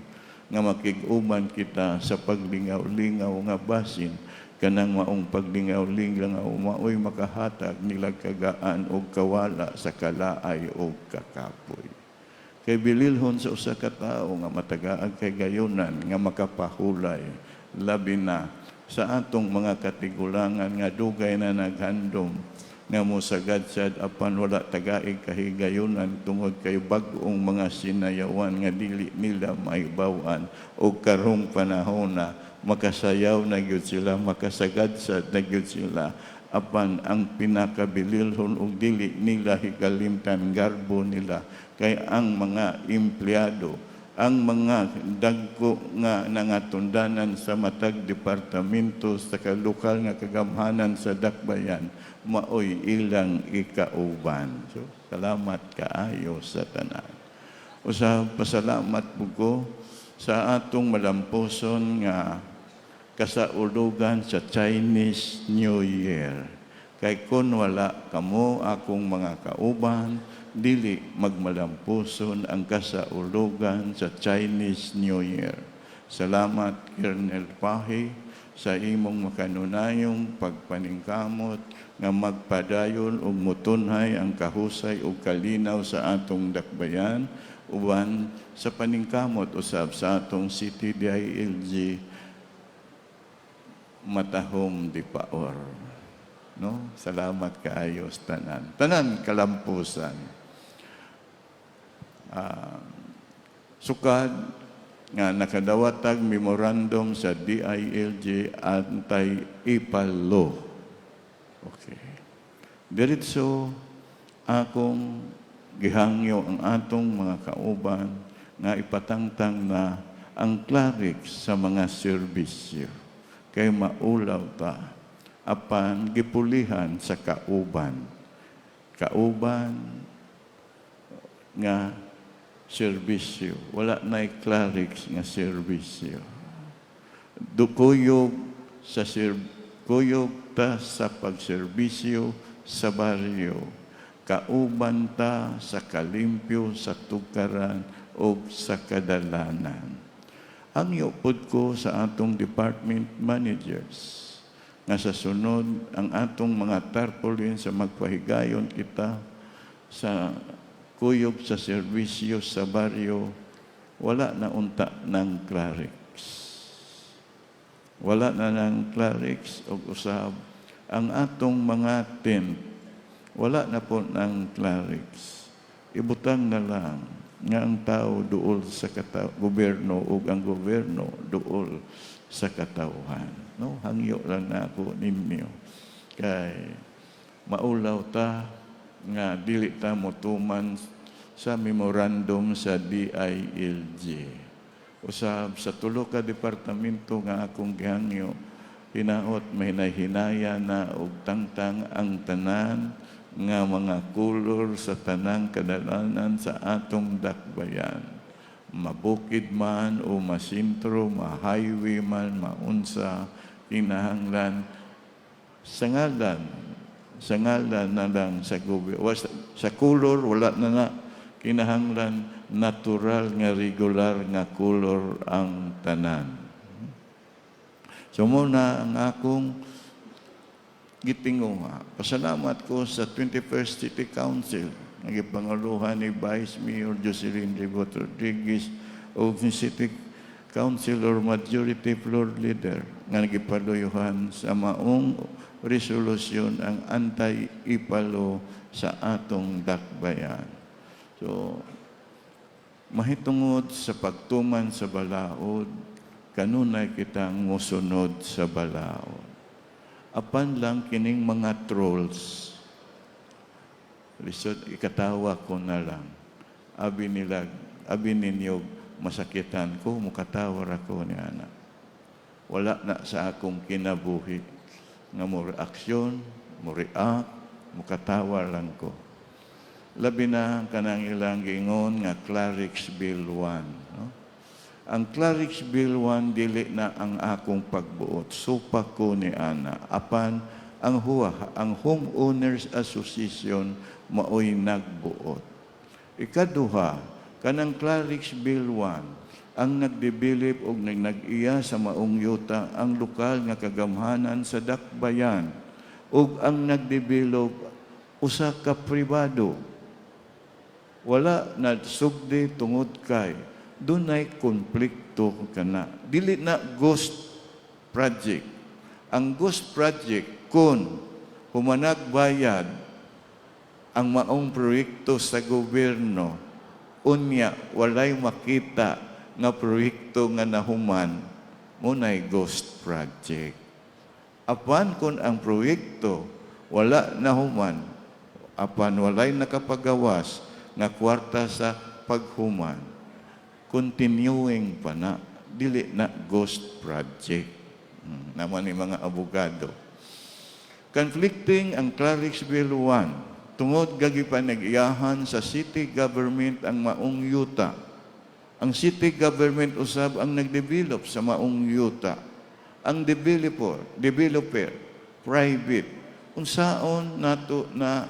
nga makig-uban kita sa paglingaw-lingaw nga basin kanang maong paglingaw-lingaw maoy makahatag nila kagaan o kawala sa kalaay o kakapoy. Kay bililhon sa usa ka tawo nga matagaag kay gayunan nga makapahulay labi na sa atong mga katigulangan nga dugay na naghandom nga mosagad sad apan wala tagaig kahigayunan tungod kay bag-ong mga sinayawan nga dili nila maibawan o karong panahon na makasayaw na gyud sila, makasagad sad na gyud sila apan ang pinakabililhon og dili nila hikalimtan garbo nila kay ang mga empleyado, ang mga dagko nga nangatundanan sa matag departamento sa lokal nga kagamhanan sa dakbayan maoy ilang ikauban. So salamat kaayo sa tanan. Usab pasalamat pud ko sa atong malampuson nga kasaulugan sa Chinese New Year. Kay kun wala kamo akong mga kauban, dili magmalampuson ang kasaulugan sa Chinese New Year. Salamat, Colonel Pahi, sa imong makanunayong pagpaningkamot nga magpadayon ug mutunhay ang kahusay ug kalinaw sa atong dakbayan uban sa paningkamot usab sa atong City DILG Matahom di Paor. No? Salamat kaayo sa tanan. Tanan kalampusan. Sukad nga nakadawatag memorandum sa DILG anti-ipal law. Okay. Diretso akong gihangyo ang atong mga kauban nga ipatangtang na ang clerics sa mga serbisyo kay maulaw ta apan gipulihan sa kauban kauban nga serbisyo. Wala na clerics nga serbisyo. Kuyog ta sa pagserbisyo sa baryo. Kauban ta sa kalimpyo, sa tukaran, o sa kadalanan. Ang iupod ko sa atong department managers, nga sa sunod, ang atong mga tarpaulin sa magpahigayon kita sa kuyog sa serbisyo sa baryo, wala na unta ng clerics. Wala na ng clerics o usab. Ang atong mga tent, wala na po ng clerics. Ibutang na lang nga ang tao duol sa gobyerno o ang gobyerno duol sa katauhan. No? Hangyo lang na ako ninyo. Kay maulaw ta nga dili ta motuman sa memorandum sa DILG. Usab sa tulo ka departamento nga akong gihangyo, hinaot may hinaya na og tangtang ang tanan nga mga kulor sa tanang kadalanan sa atong dakbayan. Mabukid man o masintro, ma-highway man, maunsa, kinahanglan, sa ngalan na lang sa gobyerno. Sa kulor, wala na kinahanglan, natural nga regular nga kulor ang tanan. So muna ang akong gitinguha. Pasalamat ko sa 21st City Council, nagipangaluhan ni Vice Mayor Jocelyn Ribot Rodriguez o City Councilor Majority Floor Leader nga nagipaluyuhan sa maong resolusyon ang anti-ipalo sa atong dakbayan. So, mahitungod sa pagtuman sa balaod, kanunay kitang musunod sa balaod. Apan lang kining mga trolls, lisod ikatawa ko na lang. Abi ninyo, masakitan ko, mukatawar ako ni anak. Wala na sa akong kinabuhi. Nga mo reaksyon, mo react, mukatawar lang ko. Labi na kanang ilang gingon nga Clerics Bill 1. No? Ang Clerics Bill 1 dili na ang akong pagbuot. Supa ko ni ana. Apan ang Homeowners Association maoy nagbuot. Ikaduha, kanang Clerics Bill 1 ang nagdevelop og nag-iya sa maong yuta ang lokal nga kagamhanan sa dakbayan ug ang nagdevelop usa ka pribado. Wala na sugdi tungod kay dunay konflikto kana. Dili na ghost project. Ang ghost project kung humanag bayad ang maong proyekto sa gobyerno, unya walay makita nga proyekto nga nahuman, munay ghost project. Apan kung ang proyekto wala nahuman, apan walay nakapagawas nga kwarta sa paghuman, continuing pa na, dili na ghost project. Naman ni mga abogado. Conflicting ang Clerics Bill 1, tungod gagipanag-iyahan sa city government ang maong yuta. Ang city government usab ang nagdevelop sa maong yuta. Ang developer, private, unsaon nato na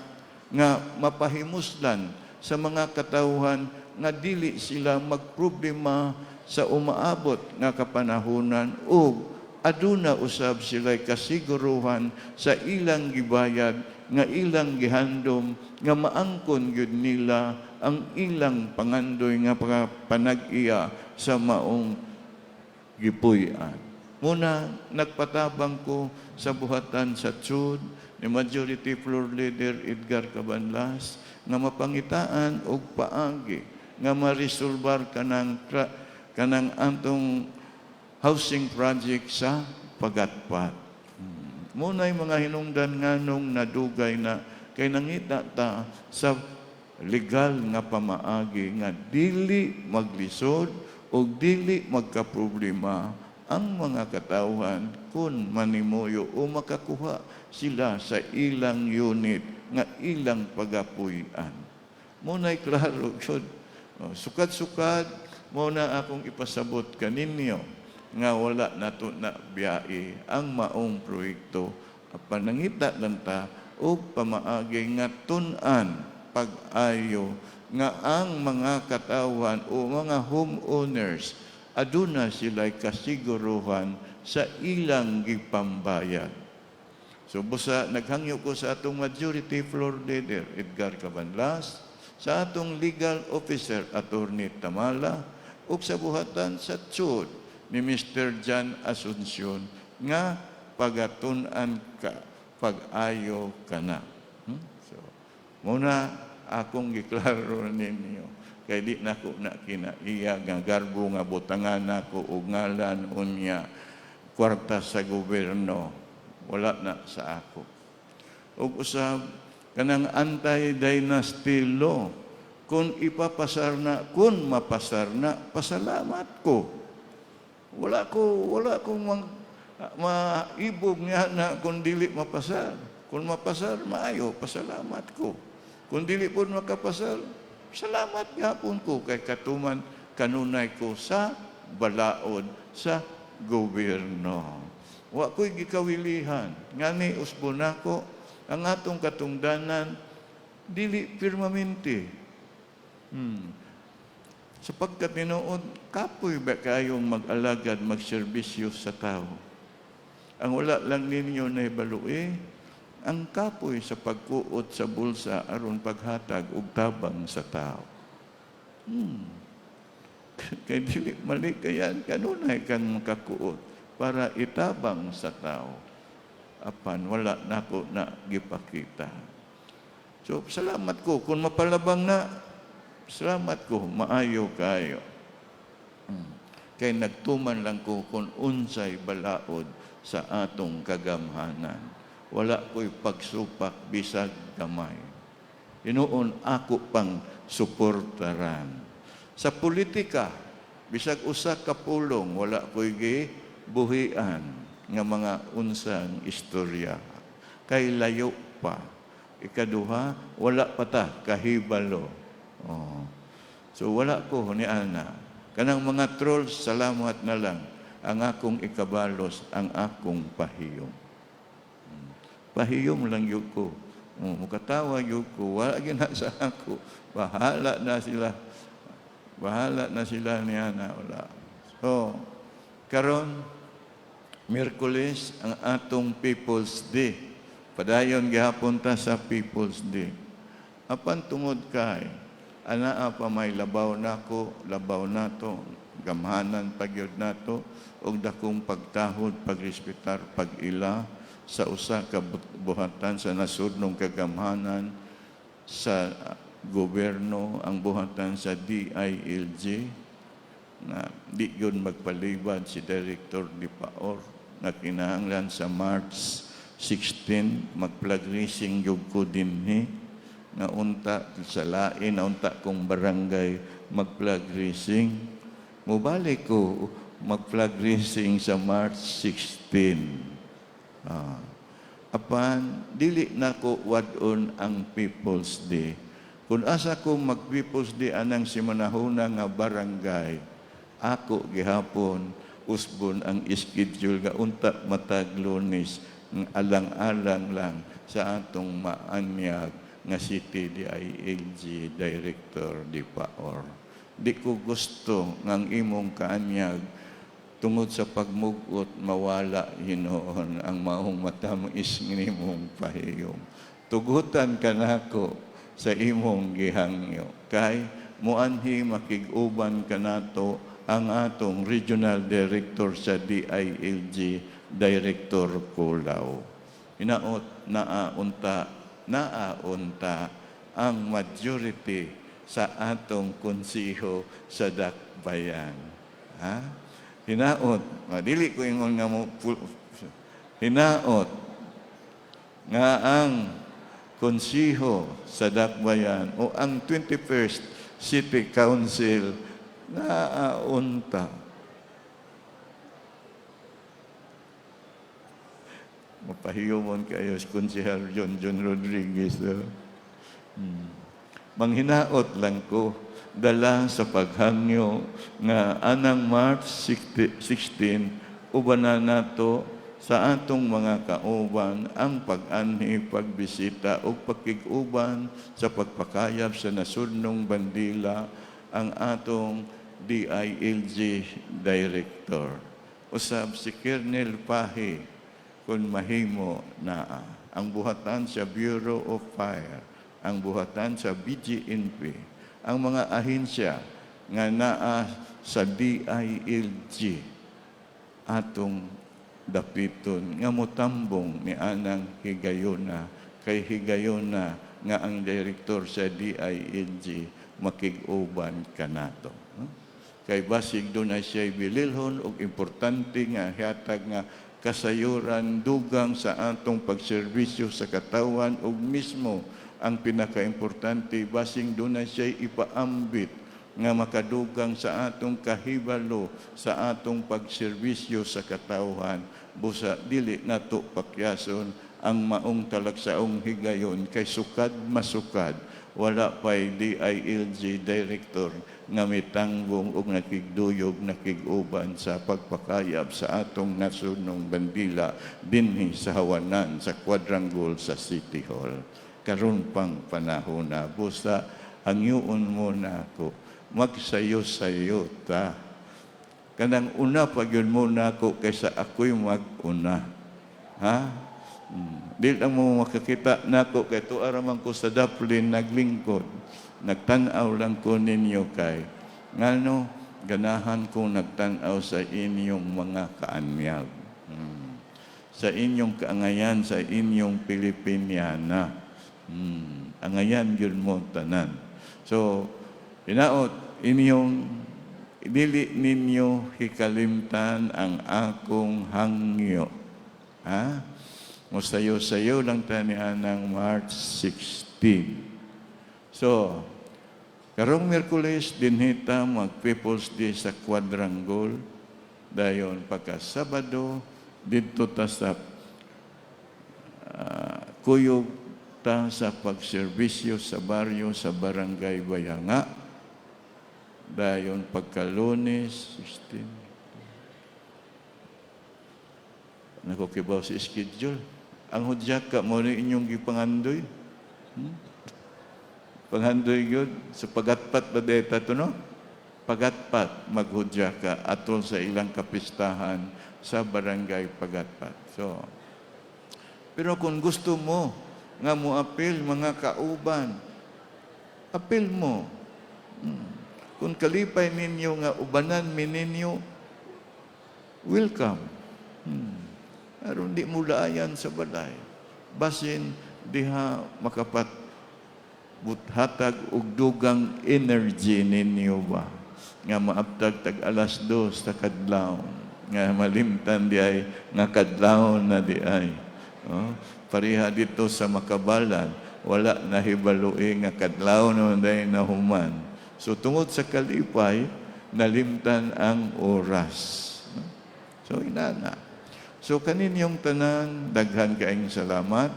nga mapahimuslan sa mga katawhan nga dili sila magproblema sa umaabot nga kapanahunan o aduna usab sila'y kasiguruhan sa ilang gibayad nga ilang gihandom nga maangkon gyud nila ang ilang pangandoy nga panag-iya sa maong gipuy-an. Muna, nagpatabang ko sa buhatan sa tsud ni Majority Floor Leader Edgar Cabanlas nga mapangitaan og paagi nga marisolbar kanang antong housing project sa Pagatpat. Muna'y mga hinungdan nganong nadugay na kay nangita ta sa legal nga pamaagi nga dili maglisod o dili magkaproblema ang mga katawan kung manimuyo o makakuha sila sa ilang unit nga ilang pagapuy-an. Muna'y klaro, yun. Sukad-sukad, muna akong ipasabot kaninyo nga wala nato na biyae ang maong proyekto at panangita lang ta o pamaagi nga tun-an pag-ayo nga ang mga katawan o mga homeowners aduna sila'y kasiguruhan sa ilang gipambayad. So busa naghangyo ko sa atong majority floor leader Edgar Cabanlas, sa atong legal officer Attorney Tamala, ug sa buhatan sa tsud ni Mr. John Asuncion nga pagatun-an ka, pag-ayo ka na. So, muna akong giklaro ninyo, kay di na ko na kinaiya nga garbo nga butangan nako og ngalan unya kwarta sa gobyerno, wala na sa ako. Ug usab kanang anti-dynasty law, kung ipapasar na, kung mapasar na, pasalamat ko. Wala ko maibog nga na kung dili mapasar. Kung mapasar, maayo, pasalamat ko. Kung dili po makapasar, salamat gapon ko kay katuman kanunay ko sa balaod sa gobyerno. Wa ko'y gikawilihan. Ngani usbon ako, ang atong katungdanan, dili permanente. Sapagkat tinuod, kapoy ba kayong mag-alagad, magserbisyo sa tao? Ang wala lang ninyo na ibalui, ang kapoy sa pagkuot sa bulsa aron paghatag og tabang sa tao. Kaya dili mali kayan, kanunay kang makakuot para itabang sa tao. Apan wala nako na gipakita. So salamat ko kung mapalabang na, salamat ko maayo kayo. Kay nagtuman lang ko kung unsay balaod sa atong kagamhanan. Wala ko'y pagsupak bisag gamay. Hinuon ako pang suportaran. Sa politika, bisag usa ka pulong, wala ko'y gibuhian nga mga unsang istorya. Kay layo pa. Ikaduha, wala pa ta kahibalo. So wala ko ni Ana. Kanang mga trolls, salamat na lang. Ang akong ikabalos, ang akong pahiyom. Pahiyom lang yun ko. Mukatawa yun ko. Wala gina sa ako. Bahala na sila. Bahala na sila ni Ana. Wala. So, karon, Miyerkules ang atong People's Day. Padayon gihapon ta sa People's Day. Apan tungod kay anaa pa may labaw nako, labaw nato, gamhanan pagyud nato og dakong pagtahod, pagrespetar, pag-ila sa usa ka buhatan sa nasudnong kagamhanan sa gobyerno, ang buhatan sa DILG na di yun magpalibad si Director Di Paor na kinahanglan sa March 16 mag-flag racing yug ko dinhi nga unta sa lain na unta kong barangay mag-flag racing. Mubalik ko mag-flag racing sa March 16. Apan dili na ko wadon ang People's Day. Kung asa ko mag-People's Day anang simanahuna nga barangay, ako gihapon usbon ang schedule nga unta matag Lunes ng alang-alang lang sa atong maanyag nga City DILG Director Di Paor. Di ko gusto ng imong kaanyag tungod sa pagmugot mawala hinoon ang maong matamis ng imong pahiyom. Tugutan ka nako sa imong gihangyo kay muanhi makig-uban ka nato ang atong Regional Director sa DILG, Director Culaw. Hinaot naaunta ang majority sa atong konsiho sa Dakbayan. Ha? Hinaot, dili ko ingon nga mo, hinaot nga ang konsiho sa Dakbayan o ang 21st City Council naaunta Mapahiyomon kayo si Konsehal John Rodriguez. Manghinaot lang ko, dala sa paghangyo nga anang March 16, ubanan nato sa atong mga kauban ang pag-anhi, pagbisita o pakig-uban sa pagpakayap sa nasudnong bandila ang atong DILG Director. Usab si Colonel Pahi kung mahimo naa. Ang buhatan sa Bureau of Fire, ang buhatan sa BGNP, ang mga ahensya nga naa sa DILG atong dapiton nga motambong ni anang higayona kay higayona nga ang direktor sa DILG makig-uban kanato. Kay basig doon ay siya'y bililhon og importante nga hatag nga kasayuran dugang sa atong pagserbisyo sa katawan ug mismo ang pinakaimportante basing doon ay siya'y ipaambit nga makadugang sa atong kahibalo sa atong pagserbisyo sa katawan busa dili nato pakyason ang maong talagsaong higayon kay sukad masukad wala pay DILG Director nga mitanggong ug nakigduyog nakiguban sa pagpakayab sa atong nasudnong bandila dinhi sa hawanan sa quadrangle sa City Hall. Karon pang panahon na busa hangyoon mo na ako magsayo-sayo ta. Kanang una pag yun muna ako kaysa ako'y mag-una. Ha? Di lang mo makakita na ako kay tuaraman ko sa Daplin naglingkod. Nagtanaw lang ko ninyo kay ngano ganahan ko nagtanaw sa inyong mga kaanyag. Sa inyong kaangayan, sa inyong Pilipiniana. Angayan yun mo tanan. So, hinaot, dili ninyo hikalimtan ang akong hangyo. Ha? Musayo-sayo lang tanian ng March 16. So, karong Miyerkules, dinhita mag-People's Day sa Quadrangle. Dayon, pagka Sabado, dito ta sa kuyog ta sa pagserbisyo sa baryo sa Barangay Bayanga. Dayon pagka-Lunes 16. Nakukibaw si schedule. Ang hudyaka mo rin inyong gipangandoy. Panghandoy yun sa pagatpat ba deta to no? Pagatpat maghudyaka atol sa ilang kapistahan sa Barangay Pagatpat. So, pero kung gusto mo nga mo apil mga kauban, apil mo. Kung kalipay ninyo nga ubanan ninyo, welcome. Aron di mo laayan sa balay. Basin diha makapat buthatag og dugang energy ninyo ba nga maabtag tag alas 2 sa kadlaw nga malimtan di ay nga kadlaw na di ay pariha dito sa Makabalan wala nahibaloi nga kadlaw na day nahuman. So tungod sa kalipay nalimtan ang oras. So inana. So kaninyong tanan daghan kaayong salamat.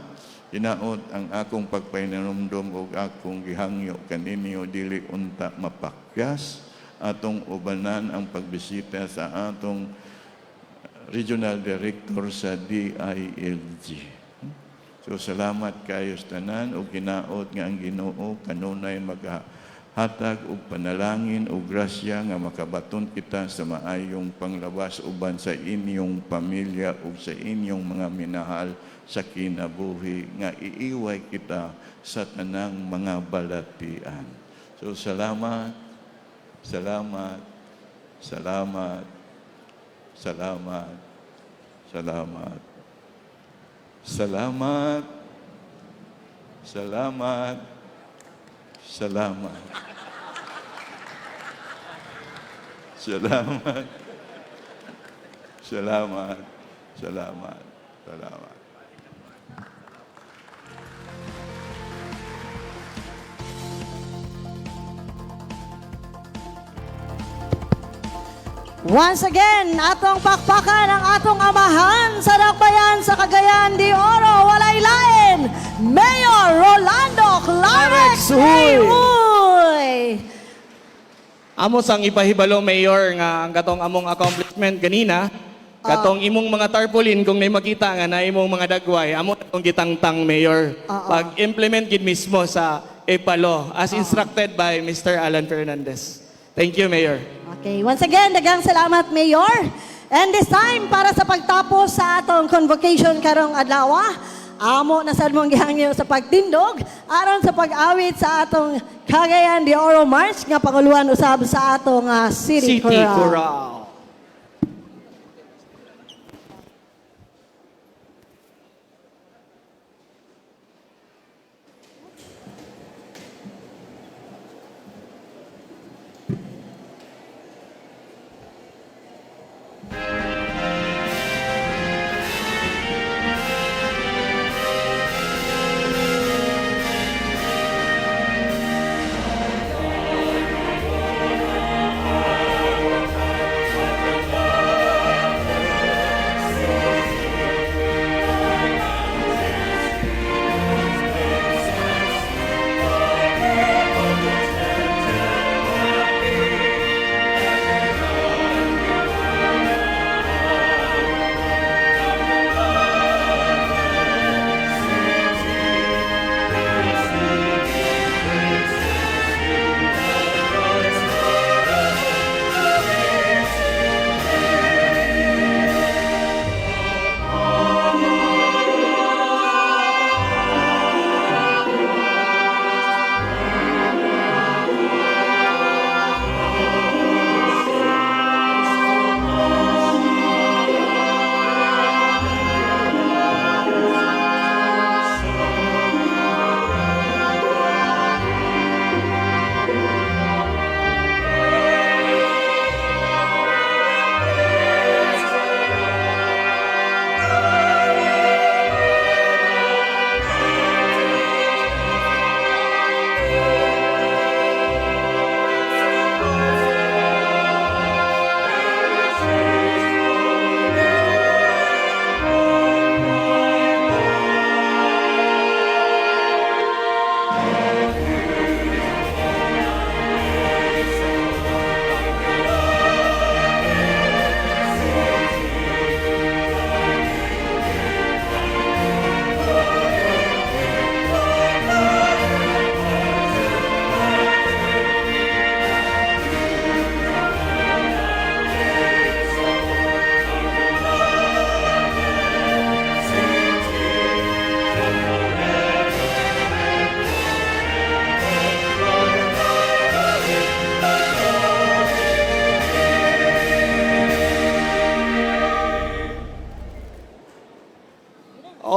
Hinaot ang akong pagpahinumdom o akong gihangyo kaninyo dili unta mapakyas atong ubanan ang pagbisita sa atong Regional Director sa DILG. So salamat kayo sa tanan o ginaot nga ang Ginoo kanunay maghatag og panalangin o grasya nga makabaton kita sa maayong panglabas uban sa inyong pamilya o sa inyong mga minahal sa kinabuhi nga iiway kita sa tanang mga balatian. So salamat, salamat, salamat, salamat, salamat, salamat, salamat, salamat, salamat, salamat, salamat, salamat. Once again, atong pakpakan ang atong amahan sa Dakbayan sa Cagayan de Oro, walay lain, Mayor Rolando Clarex Uy! Amo sang ipahibalo, Mayor, nga ang katong among accomplishment ganina, katong imong mga tarpaulin, kung may makita nga na imong mga dagway, amo itong gitangtang, Mayor. Pag-implement gid mismo sa ipalo, as instructed by Mr. Alan Fernandez. Thank you, Mayor. Okay, once again, daghang salamat, Mayor. And this time, para sa pagtapos sa atong convocation karong adlaw, amo na sad mong gihangyo sa pagtindog aron sa pag-awit sa atong Cagayan de Oro March nga panguluhan usab sa atong City Choral.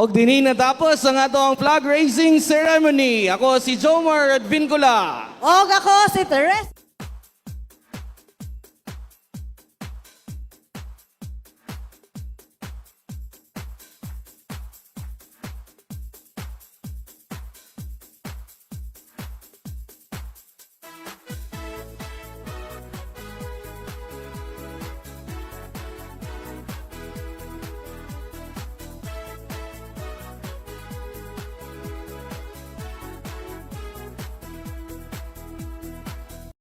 Og dinhi natapos ang atong flag raising ceremony. Ako si Jomar Advincula. Og ako si Teresa